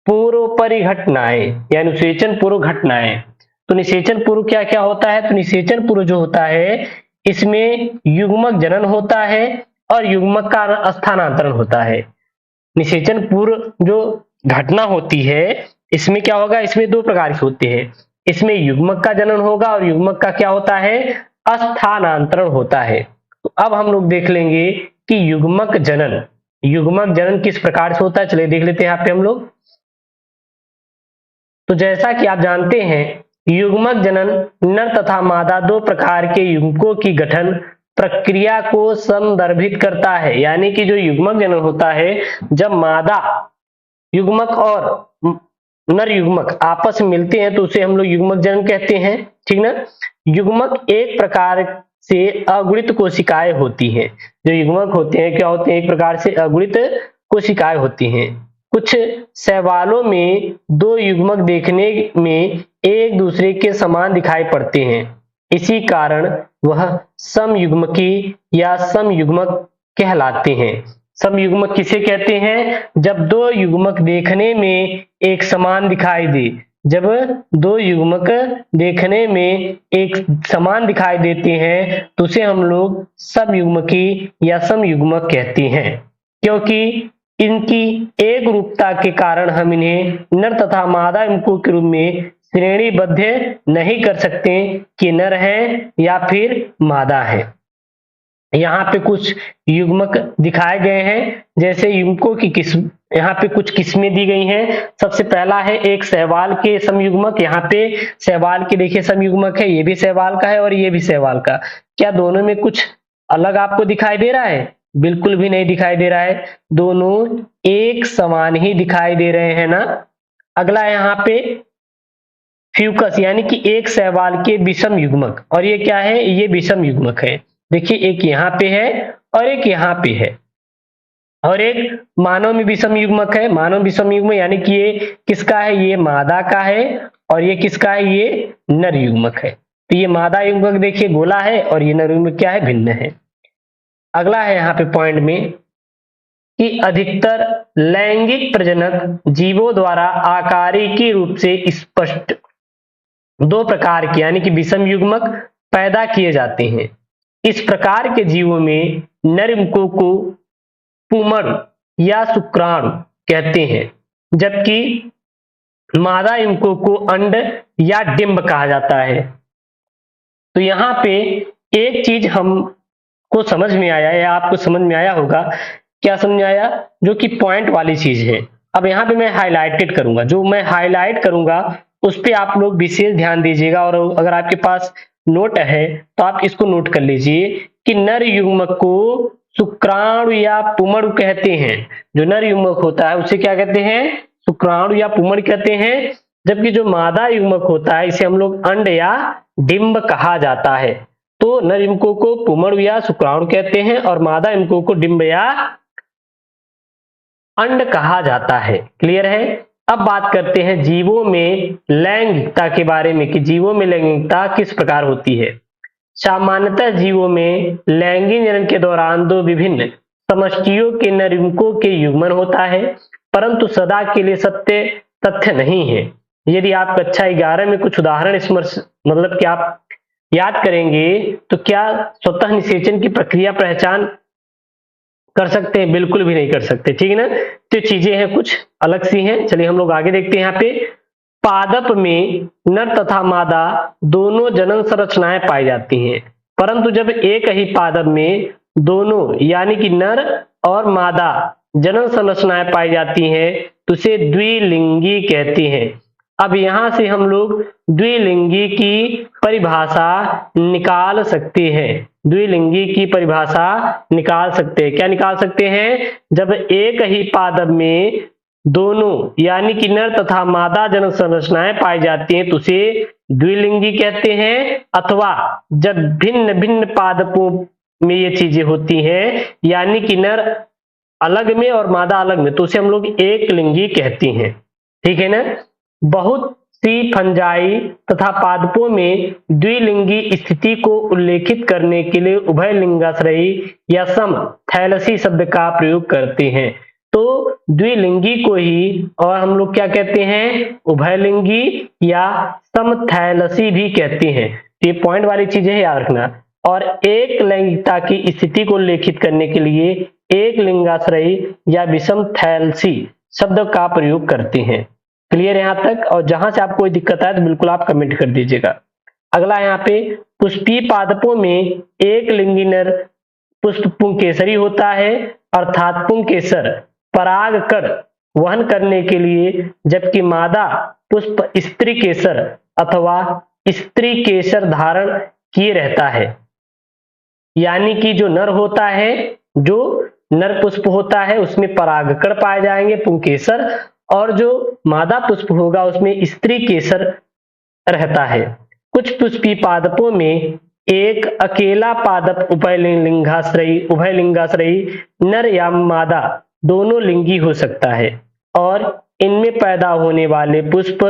A: पूर्व परिघटनाएं या निषेचन पूर्व घटनाएं। तो निषेचन पूर्व क्या क्या होता है? तो निषेचन पूर्व जो होता है इसमें युग्मक जनन होता है और युग्मक का स्थानांतरण होता है। निषेचन पूर्व जो घटना होती है इसमें क्या होगा? इसमें दो प्रकार के होते हैं। इसमें युग्मक का जनन होगा और युग्मक का क्या होता है? स्थानांतरण होता है। तो अब हम लोग देख लेंगे कि युग्मक जनन किस प्रकार से होता है। चलिए देख लेते हैं यहाँ पे हम लोग। तो जैसा कि आप जानते हैं युग्मक जनन नर तथा मादा दो प्रकार के युग्मकों की गठन प्रक्रिया को संदर्भित करता है। यानी कि जो युग्मक जनन होता है, जब मादा युग्मक और नर युग्मक आपस में मिलते हैं तो उसे हम लोग युग्मक जनन कहते हैं, ठीक ना। युग्मक एक प्रकार से अगुणित कोशिकाएं होती हैं। जो युग्मक होते हैं क्या होते हैं? एक प्रकार से अगुणित कोशिकाएं होती हैं। कुछ शैवालों में दो युग्मक देखने में एक दूसरे के समान दिखाई पड़ते हैं, इसी कारण वह समयुग्मकी या समयुग्मक कहलाते हैं। समयुग्मक किसे कहते हैं? जब दो युग्मक देखने में एक समान दिखाई दे, जब दो युग्मक देखने में एक समान दिखाई देते हैं तो उसे हम लोग समयुग्मकी या समयुग्मक कहते हैं, क्योंकि इनकी एक रूपता के कारण हम इन्हें नर तथा मादा युग्मकों के रूप में श्रेणीबद्ध नहीं कर सकते कि नर है या फिर मादा है। यहाँ पे कुछ युग्मक दिखाए गए हैं, जैसे युग्मकों की किस्म, यहाँ पे कुछ किस्में दी गई हैं। सबसे पहला है एक सहवाल के समयुग्मक। यहाँ पे सहवाल के देखिए समयुग्मक है, ये भी सहवाल का है और ये भी सहवाल का। क्या दोनों में कुछ अलग आपको दिखाई दे रहा है? बिल्कुल भी नहीं दिखाई दे रहा है, दोनों एक समान ही दिखाई दे रहे हैं ना। अगला है यहाँ पे फ्यूकस, यानी कि एक सहवाल के विषम युग्मक, और ये क्या है? ये विषम युग्मक है। देखिए एक यहाँ पे है और एक यहाँ पे है, और एक मानव में विषम युग्मक है। मानव विषम युग्मक यानी कि ये किसका है? ये मादा का है, और ये किसका है? ये नर युग्मक है। तो ये मादा युग्मक देखिए गोला है, और ये नर युग्मक क्या है? भिन्न है। अगला है यहाँ पे पॉइंट में कि अधिकतर लैंगिक प्रजनक जीवों द्वारा आकारिकी रूप से स्पष्ट दो प्रकार के यानी कि विषम युग्मक पैदा किए जाते हैं। इस प्रकार के जीवों में नर युग्मकों को पुमड़ या शुक्राणु कहते हैं, जबकि मादा युग्मकों को अंड या डिंब कहा जाता है। तो यहाँ पे एक चीज हमको समझ में आया या आपको समझ में आया होगा, क्या समझ में आया? जो कि पॉइंट वाली चीज है। अब यहाँ पे मैं हाईलाइटेड करूंगा, जो मैं हाईलाइट करूंगा उस पे आप लोग विशेष ध्यान दीजिएगा, और अगर आपके पास नोट है तो आप इसको नोट कर लीजिए कि नर युग्मक को शुक्राणु या पुमड़ कहते हैं। जो नर युग्मक होता है उसे क्या कहते हैं? शुक्राणु या पुमड़ कहते हैं, जबकि जो मादा युग्मक होता है इसे हम लोग अंड या डिंब कहा जाता है। तो नर युग्मकों को पुमड़ या शुक्राणु कहते हैं और मादा युग्मकों को डिंब या अंड कहा जाता है। क्लियर है? अब बात करते हैं जीवों में लैंगिकता के बारे में कि जीवों में लैंगिकता किस प्रकार होती है। सामान्यतः जीवों में लैंगिक जनन के दौरान दो विभिन्न समष्टियों के नर युग्मकों के युग्मन होता है, परंतु सदा के लिए सत्य तथ्य नहीं है। यदि आप कक्षा 11 में कुछ उदाहरण मतलब कि आप याद करेंगे तो क्या स्वतः निषेचन की प्रक्रिया पहचान कर सकते हैं? बिल्कुल भी नहीं कर सकते, ठीक है ना। तो चीजें हैं कुछ अलग सी हैं। चलिए हम लोग आगे देखते हैं। यहाँ पे पादप में नर तथा मादा दोनों जनन संरचनाएं पाई जाती हैं, परंतु जब एक ही पादप में दोनों यानी कि नर और मादा जनन संरचनाएं पाई जाती हैं तो उसे द्विलिंगी कहते हैं। अब यहां से हम लोग द्विलिंगी की परिभाषा निकाल सकते हैं। द्विलिंगी की परिभाषा निकाल सकते हैं। क्या निकाल सकते हैं? जब एक ही पादप में दोनों यानी कि नर तथा मादा जनन संरचनाएं पाई जाती हैं तो उसे द्विलिंगी कहते हैं, अथवा जब भिन्न भिन्न पादपों में ये चीजें होती हैं यानी कि नर अलग में और मादा अलग में तो उसे हम लोग एक लिंगी कहते हैं, ठीक है ना। बहुत सी फंजाई तथा पादपों में द्विलिंगी स्थिति को उल्लेखित करने के लिए उभयलिंगाश्रयी या समथैलसी शब्द का प्रयोग करते हैं। तो द्विलिंगी को ही और हम लोग क्या कहते हैं? उभयलिंगी या समथैलसी भी कहते हैं। ये पॉइंट वाली चीजें है, याद रखना। और एक लैंगिकता की स्थिति को उल्लेखित करने के लिए एक लिंगाश्रयी या विषमथैलसी शब्द का प्रयोग करते हैं। क्लियर यहाँ तक? और जहां से आपको कोई दिक्कत आए तो बिल्कुल आप कमेंट कर दीजिएगा। अगला यहाँ पे पुष्पीय पादपों में एक लिंगी नर पुष्प पुंकेसरी होता है, अर्थात पुंकेसर परागकण वहन करने के लिए, जबकि मादा पुष्प स्त्री केसर अथवा स्त्री केसर धारण किए रहता है। यानी कि जो नर होता है, जो नर पुष्प होता है उसमें परागकण पाए जाएंगे पुंकेसर, और जो मादा पुष्प होगा उसमें स्त्री केसर रहता है। कुछ पुष्पीय पादपों में एक अकेला पादप उभयलिंगाश्रयी नर या मादा दोनों लिंगी हो सकता है, और इनमें पैदा होने वाले पुष्प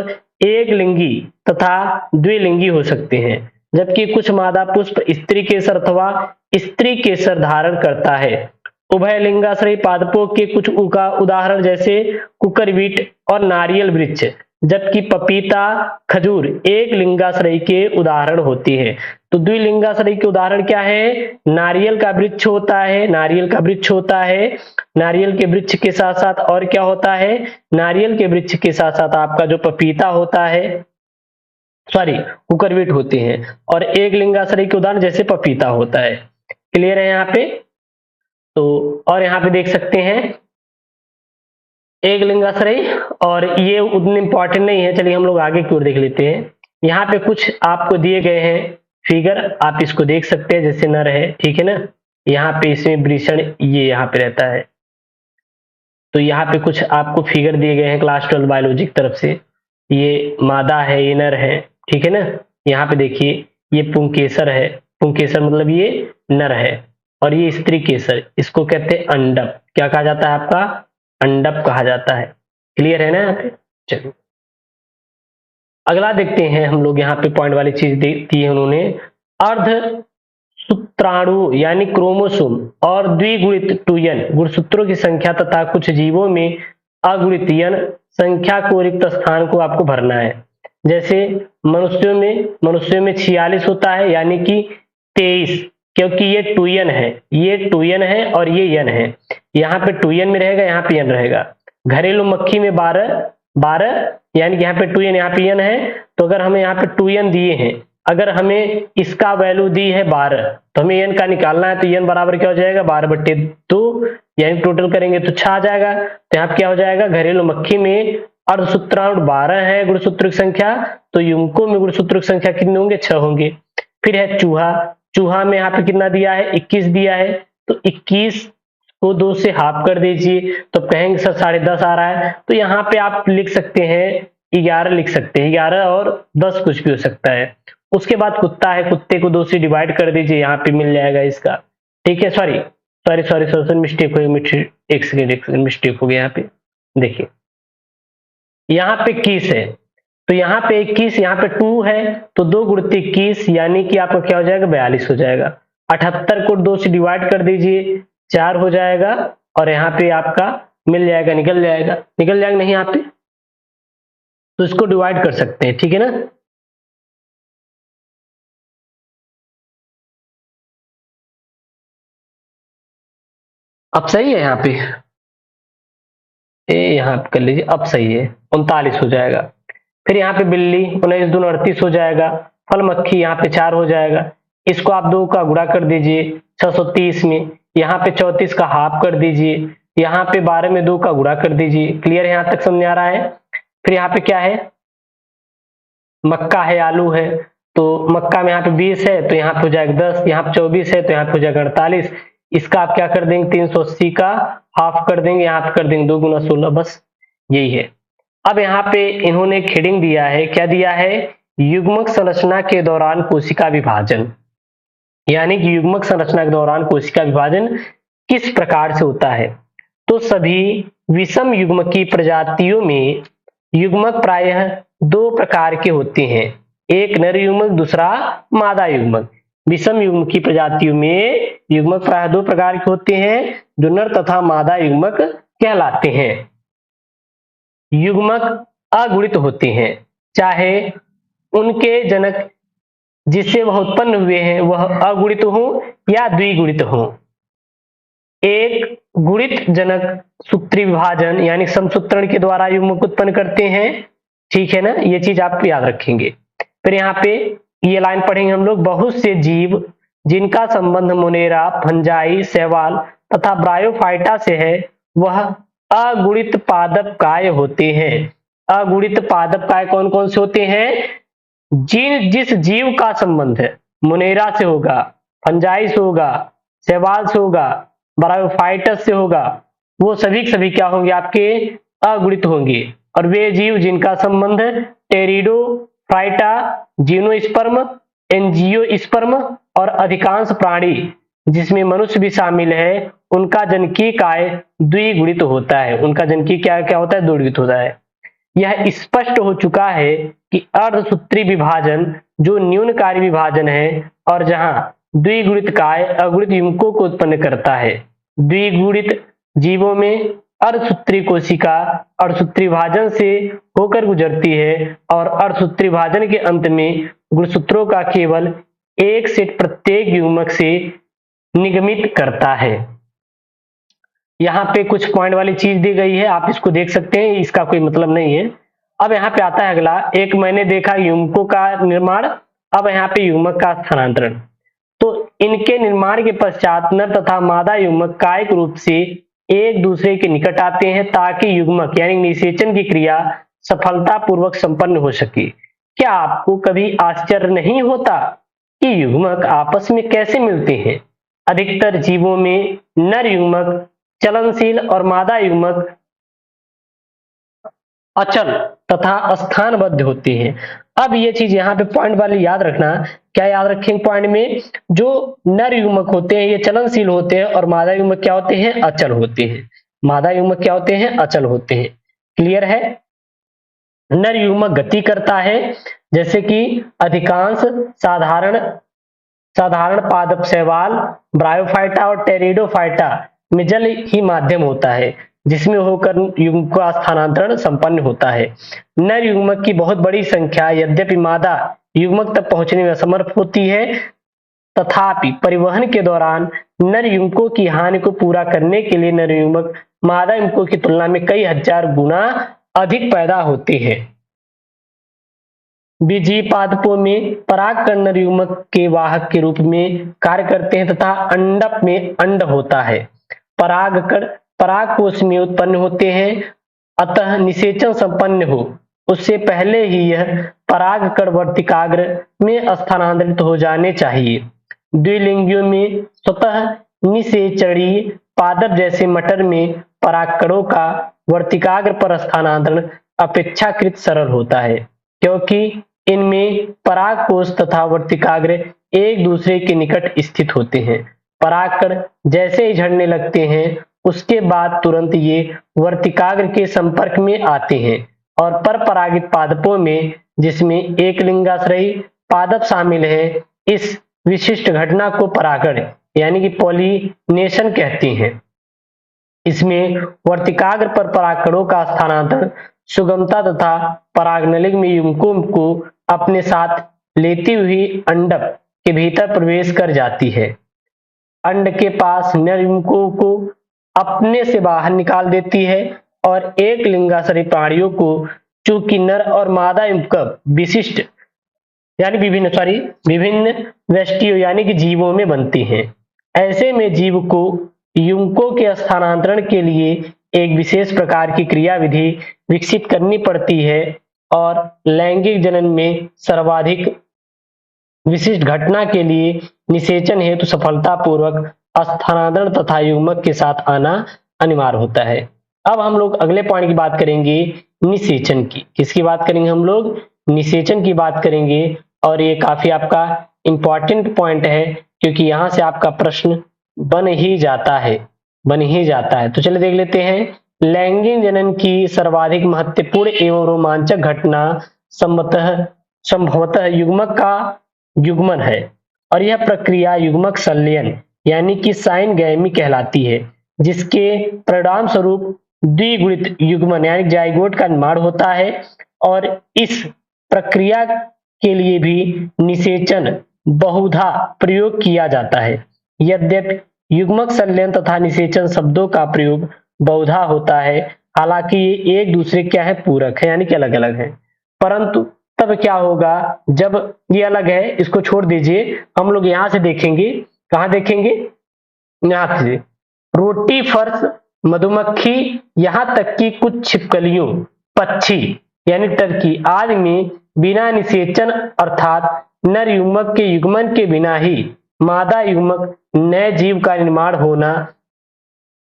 A: एक लिंगी तथा द्विलिंगी हो सकते हैं। जबकि कुछ मादा पुष्प स्त्री केसर अथवा स्त्री केसर धारण करता है। उभय लिंगाश्रयी पादपों के कुछ उदाहरण जैसे कुकरबीट और नारियल वृक्ष, जबकि पपीता, खजूर एक लिंगाश्रयी के उदाहरण होती है। तो द्विलिंगाश्रयी के उदाहरण क्या है? नारियल का वृक्ष होता है, नारियल का वृक्ष होता है। नारियल के वृक्ष के साथ साथ और क्या होता है? नारियल के वृक्ष के साथ साथ आपका जो पपीता होता है, सॉरी कुकरबीट होते हैं। और एक लिंगाश्रयी के उदाहरण जैसे पपीता होता है। क्लियर है यहाँ पे? तो और यहाँ पे देख सकते हैं एक लिंगाश्रयी, और ये उतने इंपॉर्टेंट नहीं है, चलिए हम लोग आगे की ओर देख लेते हैं। यहाँ पे कुछ आपको दिए गए हैं फिगर, आप इसको देख सकते हैं, जैसे नर है, ठीक है ना। यहाँ पे इसमें वृषण ये यहाँ पे रहता है। तो यहाँ पे कुछ आपको फिगर दिए गए हैं क्लास 12 बायोलॉजी की तरफ से। ये मादा है, ये नर है, ठीक है ना। यहाँ पे देखिए ये पुंकेसर है, पुंकेसर मतलब ये नर है, और ये स्त्री केसर, इसको कहते हैं अंडप। क्या कहा जाता है आपका? अंडप कहा जाता है। क्लियर है ना यहाँ पे? चलिए अगला देखते हैं हम लोग। यहाँ पे पॉइंट वाली चीज दी है उन्होंने। अर्ध सूत्राणु यानी क्रोमोसोम और द्विगुणित टूयन गुणसूत्रों की संख्या तथा कुछ जीवों में अगुणित यन संख्या को रिक्त स्थान को आपको भरना है। जैसे मनुष्यों में 46 होता है, यानी कि 23, क्योंकि ये टूयन है, ये टूयन है और ये यन है। यहाँ पे टूयन में रहेगा, यहाँ पे यन रहेगा। घरेलू मक्खी में 12 यानी कि यहाँ पे टूयन, यहाँ पे यन है। तो अगर हमें यहाँ पे टूयन दिए हैं, अगर हमें इसका वैल्यू दी है 12, तो हमें यन का निकालना है। तो यन बराबर क्या हो जाएगा? 12/2, यानी टोटल करेंगे तो 6 आ जाएगा। तो यहाँ पे क्या हो जाएगा? घरेलू मक्खी में अर्धसूत्राणु 12 है गुणसूत्र की संख्या, तो युग्मकों में गुणसूत्र की संख्या कितने होंगे? 6 होंगे। फिर है चूहा, चूहा में यहाँ पे कितना दिया है? 21 दिया है। तो 21 को 2 से हाफ कर दीजिए, तो कहेंगे सर 10.5 आ रहा है। तो यहाँ पे आप लिख सकते हैं 11 लिख सकते हैं, 11 और 10 कुछ भी हो सकता है। उसके बाद कुत्ता है, कुत्ते को 2 से डिवाइड कर दीजिए, यहाँ पे मिल जाएगा इसका, ठीक है। सॉरी मिस्टेक हो गई, एक सेकेंड मिस्टेक हो गया। यहाँ पे देखिए, यहाँ पे 21 है, तो यहाँ पे 21, यहाँ पे 2 है, तो 2 गुणित 21 यानी कि आपका क्या हो जाएगा? 42 हो जाएगा। 78 को 2 से डिवाइड कर दीजिए, 4 हो जाएगा, और यहाँ पे आपका मिल जाएगा, निकल जाएगा नहीं यहाँ पे, तो इसको डिवाइड कर सकते हैं, ठीक है ना। अब सही है यहाँ पे, यहाँ कर लीजिए, अब सही है, 39 हो जाएगा। फिर यहाँ पे बिल्ली 19 दूनी 38 हो जाएगा। फल मक्खी यहाँ पे 4 हो जाएगा, इसको आप 2 का गुणा कर दीजिए 630 में। यहाँ पे 34 का हाफ कर दीजिए, यहाँ पे 12 में 2 का गुणा कर दीजिए। क्लियर है? यहाँ तक समझ आ रहा है? फिर यहाँ पे क्या है? मक्का है, आलू है, तो मक्का में यहाँ पे 20 है, तो यहाँ पे हो जाएगा 10, यहाँ पे 24 है, तो यहाँ पे हो जाएगा 48। इसका आप क्या कर देंगे? 380 का हाफ कर देंगे, यहाँ पे कर देंगे 2 गुना 16, बस यही है। अब यहाँ पे इन्होंने हेडिंग दिया है, क्या दिया है? युग्मक संरचना के दौरान कोशिका विभाजन, यानी कि युग्मक संरचना के दौरान कोशिका विभाजन किस प्रकार से होता है। तो सभी विषम युग्मक की प्रजातियों में युग्मक प्रायः 2 प्रकार के होते हैं, एक नर युग्मक, दूसरा मादा युग्मक। विषम युग्मक की प्रजातियों में युग्मक प्रायः 2 प्रकार के होते हैं, जो नर तथा मादा युग्मक कहलाते हैं। युग्मक अगुणित होते हैं, चाहे उनके जनक जिससे वह उत्पन्न हुए हैं वह अगुणित हो या द्विगुणित हो। एक गुणित जनक सूत्री विभाजन यानी समसूत्रण के द्वारा युग्मक उत्पन्न करते हैं, ठीक है ना, ये चीज आप याद रखेंगे। फिर यहाँ पे ये लाइन पढ़ेंगे हम लोग। बहुत से जीव जिनका संबंध मोनेरा, फंजाई, शैवाल तथा ब्रायोफाइटा से है, वह अगुणित पादप काय होते हैं। अगुणित पादप काय कौन कौन से होते हैं? जिस जीव का संबंध है मोनेरा से होगा, फंजाई से होगा, शैवाल से होगा, ब्रायोफाइटस से होगा, वो सभी क्या होंगे? आपके अगुणित होंगे। और वे जीव जिनका संबंध टेरिडोफाइटा, जिनोस्पर्म, एंजियोस्पर्म और अधिकांश प्राणी जिसमें मनुष्य भी शामिल है, उनका जनकी काय द्विगुणित होता है। उनका जनकी क्या होता है? द्विगुणित होता है। यह स्पष्ट हो चुका है कि अर्धसूत्री विभाजन जो न्यूनकारी विभाजन है और जहां द्विगुणित काय अगुणित युग्मकों को उत्पन्न करता है। द्विगुणित जीवों में अर्धसूत्री कोशिका अर्धसूत्री विभाजन से होकर गुजरती है और अर्धसूत्री विभाजन के अंत में गुणसूत्रों का केवल एक सेट प्रत्येक युग्मक से निगमित करता है। यहाँ पे कुछ पॉइंट वाली चीज दी गई है, आप इसको देख सकते हैं, इसका कोई मतलब नहीं है। अब यहाँ पे आता है अगला, एक मैंने देखा युग्मकों का निर्माण। अब यहाँ पे युग्मक का स्थानांतरण, तो इनके निर्माण के पश्चात नर तथा मादा युग्मक कायिक रूप से एक दूसरे के निकट आते हैं ताकि युग्मक यानी निषेचन की क्रिया सफलतापूर्वक संपन्न हो सके। क्या आपको कभी आश्चर्य नहीं होता कि युग्मक आपस में कैसे मिलते हैं? अधिकतर जीवों में नर युग्मक चलनशील और मादा युग्मक अचल तथा स्थानबद्ध होते हैं। अब ये चीज यहाँ पे पॉइंट वाली याद रखना। क्या याद रखेंगे पॉइंट में? जो नर युग्मक होते हैं ये चलनशील होते हैं और मादा युग्मक क्या होते हैं? अचल होते हैं। मादा युग्मक क्या होते हैं? अचल होते हैं। क्लियर है? नर युग्मक गति करता है, जैसे कि अधिकांश साधारण पादप शैवाल, ब्रायोफाइटा और टेरिडोफाइटा में जल ही माध्यम होता है जिसमें होकर युग्मक का स्थानांतरण संपन्न होता है। नर युग्मक की बहुत बड़ी संख्या यद्यपि मादा युग्मक तक पहुंचने में असमर्थ होती है, तथापि परिवहन के दौरान नर युग्मकों की हानि को पूरा करने के लिए नर युग्मक मादा युग्मकों की तुलना में कई हजार गुना अधिक पैदा होते हैं। बीजीय पादपों में परागकण नर युग्मक के वाहक के रूप में कार्य करते हैं तथा अंडप में अंड होता है। परागकण परागकोश में उत्पन्न होते हैं, अतः निषेचन संपन्न हो उससे पहले ही यह परागकण वर्तिकाग्र में स्थानांतरित हो जाने चाहिए। द्विलिंगियों में स्वतः निषेचनीय पादप जैसे मटर में परागकणों का वर्तिकाग्र पर स्थानांतरण अपेक्षाकृत सरल होता है, क्योंकि इनमें परागकोश तथा वर्तिकाग्र एक दूसरे के निकट स्थित होते हैं। परागकण जैसे ही झड़ने लगते हैं उसके बाद तुरंत ये वर्तिकाग्र के संपर्क में आते हैं और परपरागित पादपों में, जिसमें एक लिंगाश्रयी पादप शामिल है, इस विशिष्ट घटना को परागण यानी कि पॉलिनेशन कहते हैं। इसमें वर्तिकाग्र पर परागकणों का स्थानांतरण सुगमता तथा परागनलिक में युग्मकों को अपने साथ लेती हुई अंडक के भीतर प्रवेश कर जाती है। अंड के पास नर युग्मकों को अपने से बाहर निकाल देती है और एक लिंगाश्रयी प्राणियों को, चूंकि नर और मादा युग्मक विशिष्ट यानी विभिन्न वैष्टियों यानी कि जीवों में बनती हैं। ऐसे में जीव को युग्मकों के स्थानांतरण के लिए एक विशेष प्रकार की क्रियाविधि विकसित करनी पड़ती है और लैंगिक जनन में सर्वाधिक विशिष्ट घटना के लिए निषेचन हेतु सफलतापूर्वक स्थानांतरण तथा युग्मक के साथ आना अनिवार्य होता है। अब हम लोग अगले पॉइंट की बात करेंगे, निषेचन की। किसकी बात करेंगे हम लोग? निषेचन की बात करेंगे। और ये काफी आपका इंपॉर्टेंट पॉइंट है, क्योंकि यहाँ से आपका प्रश्न बन ही जाता है। तो चलिए देख लेते हैं। लैंगिक जनन की सर्वाधिक महत्वपूर्ण एवं रोमांचक घटना संभवतः युग्मक का युग्मन है, और यह प्रक्रिया युग्मक संलयन यानी कि साइनगैमी कहलाती है, जिसके परिणाम स्वरूप द्विगुणित युग्मन यानी जाइगोट का निर्माण होता है। और इस प्रक्रिया के लिए भी निषेचन बहुधा प्रयोग किया जाता है। यद्यपि युग्मक संलयन तथा निषेचन शब्दों का प्रयोग बहुधा होता है, हालांकि ये एक दूसरे क्या है? पूरक है, यानी कि अलग अलग है। परंतु तब क्या होगा जब ये अलग है? इसको छोड़ दीजिए, हम लोग यहाँ से देखेंगे। कहाँ देखेंगे? यहाँ से। रोटी, फर्श, मधुमक्खी, यहाँ तक कि कुछ छिपकलियों, पक्षी यानी टर्की आदि में बिना निषेचन अर्थात नर युग्मक के युग्मन के बिना ही मादा युग्मक नए जीव का निर्माण होना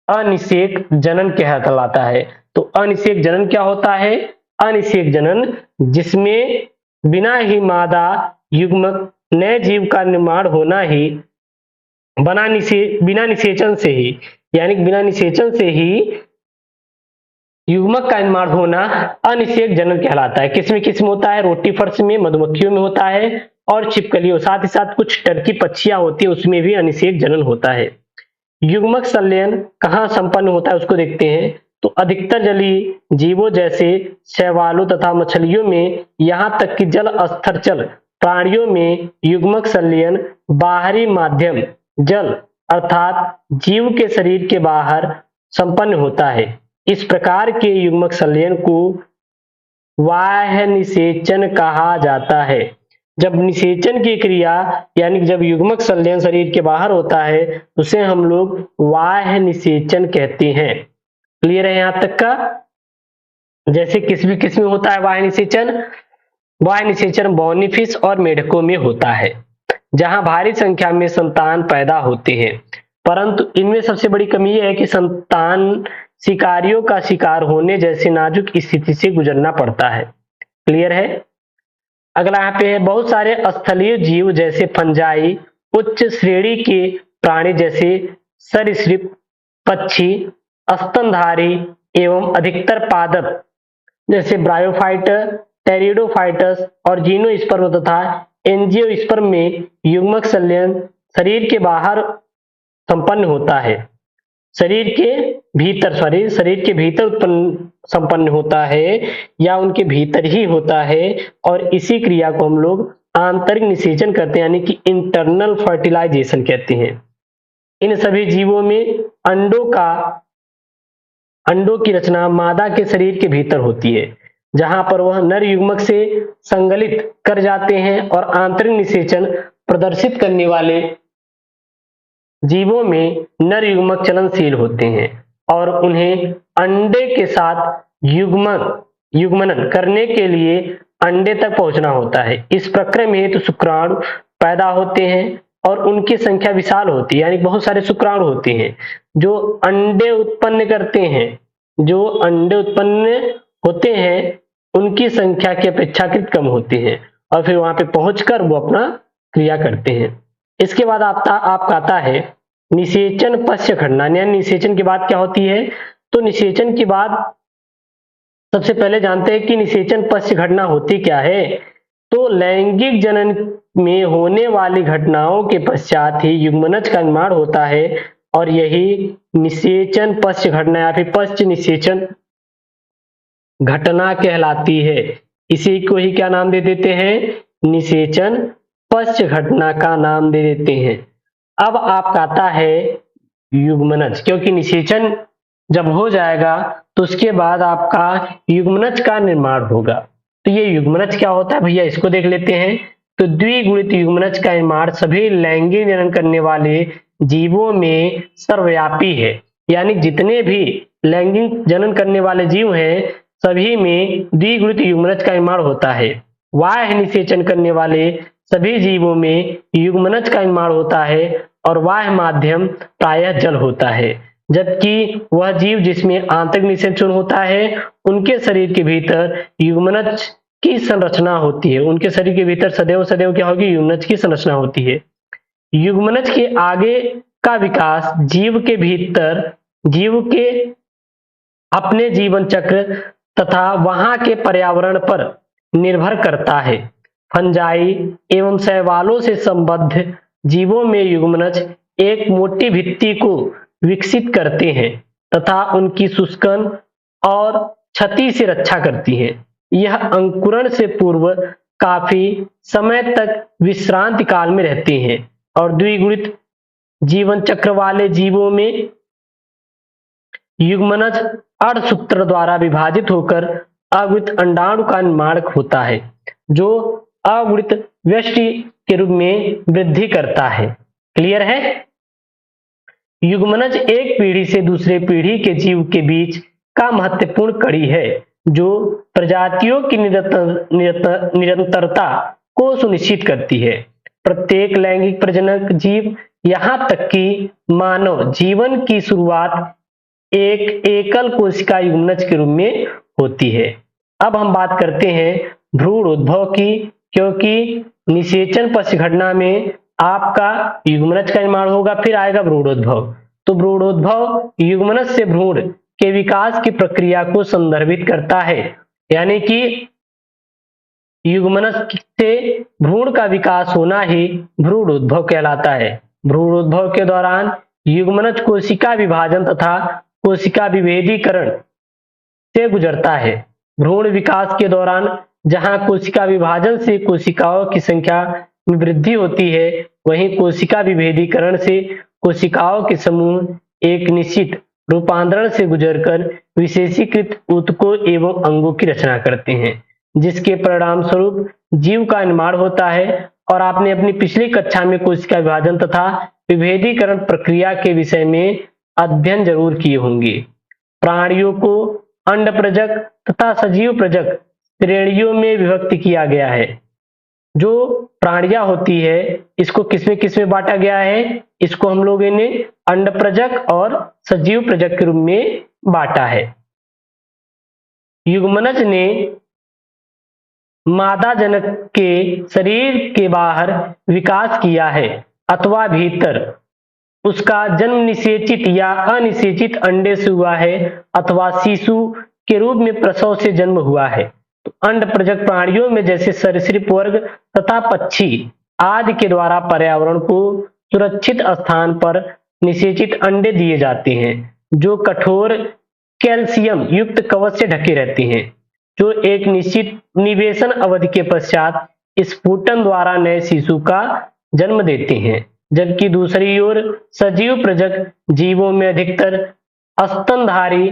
A: अनिषेक जनन कहलाता है। तो अनिषेक जनन क्या होता है? अनिषेक जनन जिसमें बिना ही मादा युग्मक नए जीव का निर्माण होना ही बिना निषेचन से ही यानी बिना निषेचन से ही युग्मक का निर्माण होना अनिषेक जनन कहलाता है। किसमें किसमें होता है? रोटी फर्श में, मधुमक्खियों में होता है और छिपकलियों, साथ ही साथ कुछ टर्की पक्षियां होती है उसमें भी अनिषेक जनन होता है। युग्मक संलयन कहाँ संपन्न होता है उसको देखते हैं। तो अधिकतर जलीय जीवों जैसे शैवालों तथा मछलियों में, यहाँ तक कि जल स्थलचर प्राणियों में युग्मक संलयन बाहरी माध्यम जल अर्थात जीव के शरीर के बाहर संपन्न होता है। इस प्रकार के युग्मक संलयन को बाह्य निषेचन कहा जाता है। जब निषेचन की क्रिया यानी जब युग्मक संलयन शरीर के बाहर होता है उसे हम लोग बाह्य निषेचन कहते हैं। क्लियर है यहां तक का? जैसे किस में होता है बाह्य निषेचन? बाह्य निषेचन बॉनीफिश और मेढकों में होता है जहां भारी संख्या में संतान पैदा होते हैं, परंतु इनमें सबसे बड़ी कमी यह है कि संतान शिकारियों का शिकार होने जैसी नाजुक स्थिति से गुजरना पड़ता है। क्लियर है? अगला यहाँ पे है बहुत सारे स्थलीय जीव जैसे फंजाई, उच्च श्रेणी के प्राणी जैसे सरीसृप, पक्षी, स्तनधारी एवं अधिकतर पादप जैसे ब्रायोफाइटर, टेरिडोफाइटस और जीनोस्पर्म तथा एंजियोस्पर्म में युग्मक संलयन शरीर के बाहर संपन्न होता है। शरीर के भीतर उत्पन्न संपन्न होता है या उनके भीतर ही होता है और इसी क्रिया को हम लोग आंतरिक निषेचन करते हैं यानी कि इंटरनल फर्टिलाइजेशन कहते हैं। इन सभी जीवों में अंडों की रचना मादा के शरीर के भीतर होती है जहां पर वह नर युग्मक से संगलित कर जाते हैं और आंतरिक निषेचन प्रदर्शित करने वाले जीवों में नर युग्मक चलनशील होते हैं और उन्हें अंडे के साथ युग्मनन करने के लिए अंडे तक पहुंचना होता है। इस प्रक्रिया में हेतु शुक्राणु पैदा होते हैं और उनकी संख्या विशाल होती है यानी बहुत सारे शुक्राणु होते हैं जो अंडे उत्पन्न करते हैं। जो अंडे उत्पन्न होते हैं उनकी संख्या की अपेक्षाकृत कम होती है और फिर वहां पे पहुंचकर वो अपना क्रिया करते हैं। इसके बाद आपका आता है निषेचन पश्च घटना। निषेचन के बाद क्या होती है? तो निषेचन के बाद सबसे पहले जानते हैं कि निषेचन पश्च घटना होती क्या है। तो लैंगिक जनन में होने वाली घटनाओं के पश्चात ही युग्मनज का निर्माण होता है और यही निषेचन पश्च घटना या फिर पश्च निषेचन घटना कहलाती है। इसी को ही क्या नाम दे देते हैं? निषेचन पश्च घटना का नाम दे देते हैं। अब आपका आता है युग्मनज, क्योंकि निषेचन जब हो जाएगा तो उसके बाद आपका युग्मनज का निर्माण होगा। तो ये युग्मनज क्या होता है भैया, इसको देख लेते हैं। तो द्विगुणित युग्मनज का निर्माण सभी लैंगिक जनन करने वाले जीवों में सर्वव्यापी है, यानी जितने भी लैंगिक जनन करने वाले जीव हैं सभी में द्विगुणित युग्मनज का निर्माण होता है। बाह्य निषेचन करने वाले सभी जीवों में युग्मनज का निर्माण होता है और बाह्य माध्यम प्रायः जल होता है, जबकि वह जीव जिसमें आंतरिक निषेचन होता है उनके शरीर के भीतर युग्मनज की संरचना होती है। उनके शरीर के भीतर सदैव क्या होगी? युग्मनज की संरचना होती है। युग्मनज के आगे का विकास जीव के अपने जीवन चक्र तथा वहां के पर्यावरण पर निर्भर करता है। फंजाई एवं शैवालों से संबद्ध जीवों में युग्मनज एक मोटी भित्ति को विकसित करते हैं तथा उनकी शुष्कन और क्षति से रक्षा करती है। यह अंकुरण से पूर्व काफी समय तक विश्रांति काल में रहते हैं और द्विगुणित जीवन चक्र वाले जीवों में युग्मनज अर्धसूत्र द्वारा विभाजित होकर अगुणित अंडाणु का निर्माण होता है जो अगुणित व्यष्टि के रूप में वृद्धि करता है। क्लियर है? युग्मनज एक पीढ़ी से दूसरे पीढ़ी के जीव के बीच का महत्वपूर्ण कड़ी है जो प्रजातियों की निरंतरता को सुनिश्चित करती है। प्रत्येक लैंगिक प्रजनक जीव यहाँ तक कि मानव जीवन की शुरुआत एक एकल कोशिका युग्मनज के रूप में होती है। अब हम बात करते हैं भ्रूणोद्भव की, क्योंकि निषेचन पश्च घटना में आपका युग्मनज का निर्माण होगा, फिर आएगा भ्रूणोद्भव। तो भ्रूणोद्भव युग्मनज से भ्रूण के विकास की प्रक्रिया को संदर्भित करता है। यानी कि युग्मनज से भ्रूण का विकास होना ही भ्रूणोद्भव कहलाता है। भ्रूणोद्भव के दौरान युग्मनज कोशिका विभाजन तथा कोशिका विभेदीकरण से गुजरता है। भ्रूण विकास के दौरान जहां कोशिका विभाजन से कोशिकाओं की संख्या में वृद्धि होती है, वहीं कोशिका विभेदीकरण से कोशिकाओं के समूह एक निश्चित रूपांतरण से गुजरकर विशेषीकृत ऊतकों एवं अंगों की रचना करते हैं, जिसके परिणाम स्वरूप जीव का निर्माण होता है। और आपने अपनी पिछली कक्षा में कोशिका विभाजन तथा विभेदीकरण प्रक्रिया के विषय में अध्ययन जरूर किए होंगे। प्राणियों को अंडप्रजक तथा सजीव प्रजक श्रेणियों में विभक्त किया गया है। जो प्राणियां होती है इसको किसमें बांटा गया है? इसको हम लोगों ने अंडप्रजक और सजीव प्रजक के रूप में बांटा है। युग्मनज ने मादा जनक के शरीर के बाहर विकास किया है अथवा भीतर उसका जन्म निषेचित या अनिषेचित अंडे से हुआ है अथवा शिशु के रूप में प्रसव से जन्म हुआ है। तो अंडप्रजक प्राणियों में जैसे सरीसृप वर्ग तथा पक्षी आदि के द्वारा पर्यावरण को सुरक्षित स्थान पर निषेचित अंडे दिए जाते हैं, जो कठोर कैल्शियम युक्त कवच से ढके रहते हैं, जो एक निश्चित निवेशन अवधि के पश्चात स्फुटन द्वारा नए शिशु का जन्म देते हैं। जबकि दूसरी ओर सजीव प्रजक जीवों में अधिकतर स्तनधारी,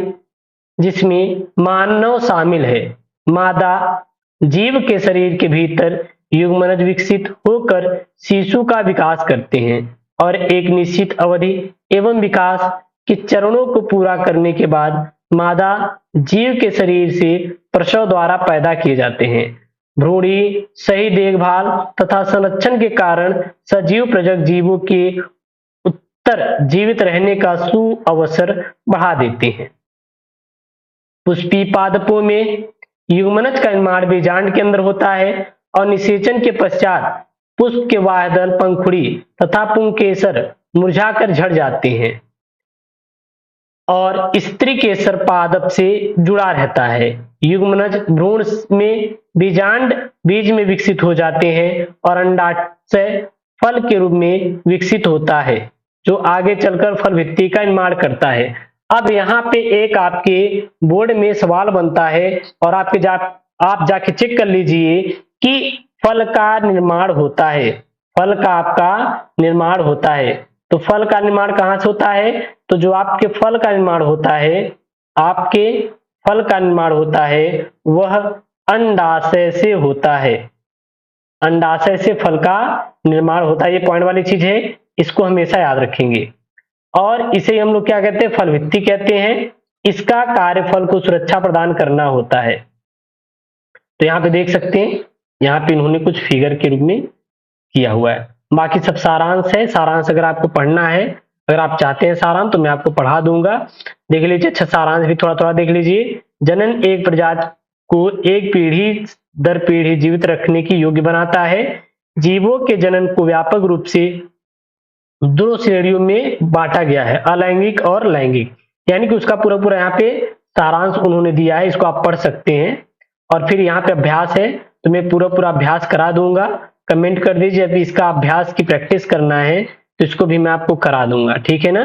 A: जिसमें मानव शामिल है, मादा जीव के शरीर के भीतर युग्मनज विकसित होकर शिशु का विकास करते हैं और एक निश्चित अवधि एवं विकास के चरणों को पूरा करने के बाद मादा जीव के शरीर से प्रसव द्वारा पैदा किए जाते हैं। भ्रूणी सही देखभाल तथा संरक्षण के कारण सजीव प्रजक जीवों के उत्तर जीवित रहने का सुअवसर बढ़ा देते हैं। पुष्पी पादपों में युग्मनज का निर्माण बीजांड के अंदर होता है और निषेचन के पश्चात पुष्प के वाहदल, पंखुड़ी तथा पुंकेसर मुरझाकर झड़ जाते हैं और स्त्री केसर पादप से जुड़ा रहता है। युग्मनज भ्रूण में बीजांड बीज में विकसित हो जाते हैं और अंडाशय फल के रूप में विकसित होता है, जो आगे चलकर फल भित्ति का निर्माण करता है। अब यहाँ पे एक आपके बोर्ड में सवाल बनता है और आप जाके चेक कर लीजिए कि फल का निर्माण होता है, फल का आपका निर्माण होता है। तो फल का निर्माण कहाँ से होता है? तो जो आपके फल का निर्माण होता है, आपके फल का निर्माण होता है वह अंडाशय से होता है। अंडाशय से फल का निर्माण होता है। ये पॉइंट वाली चीज है, इसको हमेशा याद रखेंगे। और इसे हम लोग क्या कहते हैं? फल भित्ति कहते हैं। इसका कार्य फल को सुरक्षा प्रदान करना होता है। तो यहाँ पे देख सकते हैं, यहाँ पे इन्होंने कुछ फिगर के रूप में किया हुआ है। बाकी सब सारांश है। सारांश अगर आपको पढ़ना है, अगर आप चाहते हैं सारांश, तो मैं आपको पढ़ा दूंगा, देख लीजिए। अच्छा, सारांश भी थोड़ा थोड़ा देख लीजिए। जनन एक प्रजाति को एक पीढ़ी दर पीढ़ी जीवित रखने की योग्य बनाता है। जीवों के जनन को व्यापक रूप से दो श्रेणियों में बांटा गया है, अलैंगिक और लैंगिक। यानी कि उसका पूरा पूरा यहाँ पे सारांश उन्होंने दिया है, इसको आप पढ़ सकते हैं। और फिर यहाँ पे अभ्यास है, तो मैं पूरा पूरा अभ्यास करा दूंगा। कमेंट कर दीजिए अभी इसका अभ्यास की प्रैक्टिस करना है, तो इसको भी मैं आपको करा दूंगा, ठीक है ना?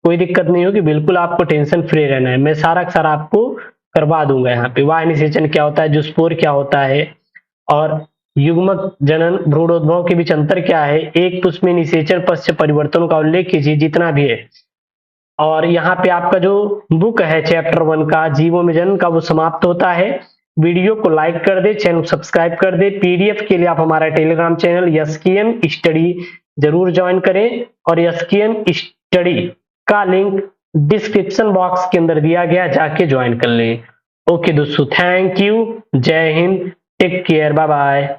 A: कोई दिक्कत नहीं होगी, बिल्कुल आपको टेंशन फ्री रहना है। मैं सारा आपको करवा दूंगा। यहाँ पे वाह निषेचन क्या होता है, जुस्पोर क्या होता है, और युग्मक जनन भ्रूणोद्भव के बीच अंतर क्या है, एक पुष्प में निषेचन पश्च परिवर्तनों का उल्लेख कीजिए जितना भी है। और यहाँ पे आपका जो बुक है चैप्टर 1 का जीवों में जनन का, वो समाप्त होता है। वीडियो को लाइक कर दे, चैनल सब्सक्राइब कर दे। पीडीएफ के लिए आप हमारा टेलीग्राम चैनल एसकेएम स्टडी जरूर ज्वाइन करें, और एसकेएम स्टडी का लिंक डिस्क्रिप्शन बॉक्स के अंदर दिया गया, जाके ज्वाइन कर लें। ओके दोस्तों, थैंक यू, जय Hind, take care, bye bye.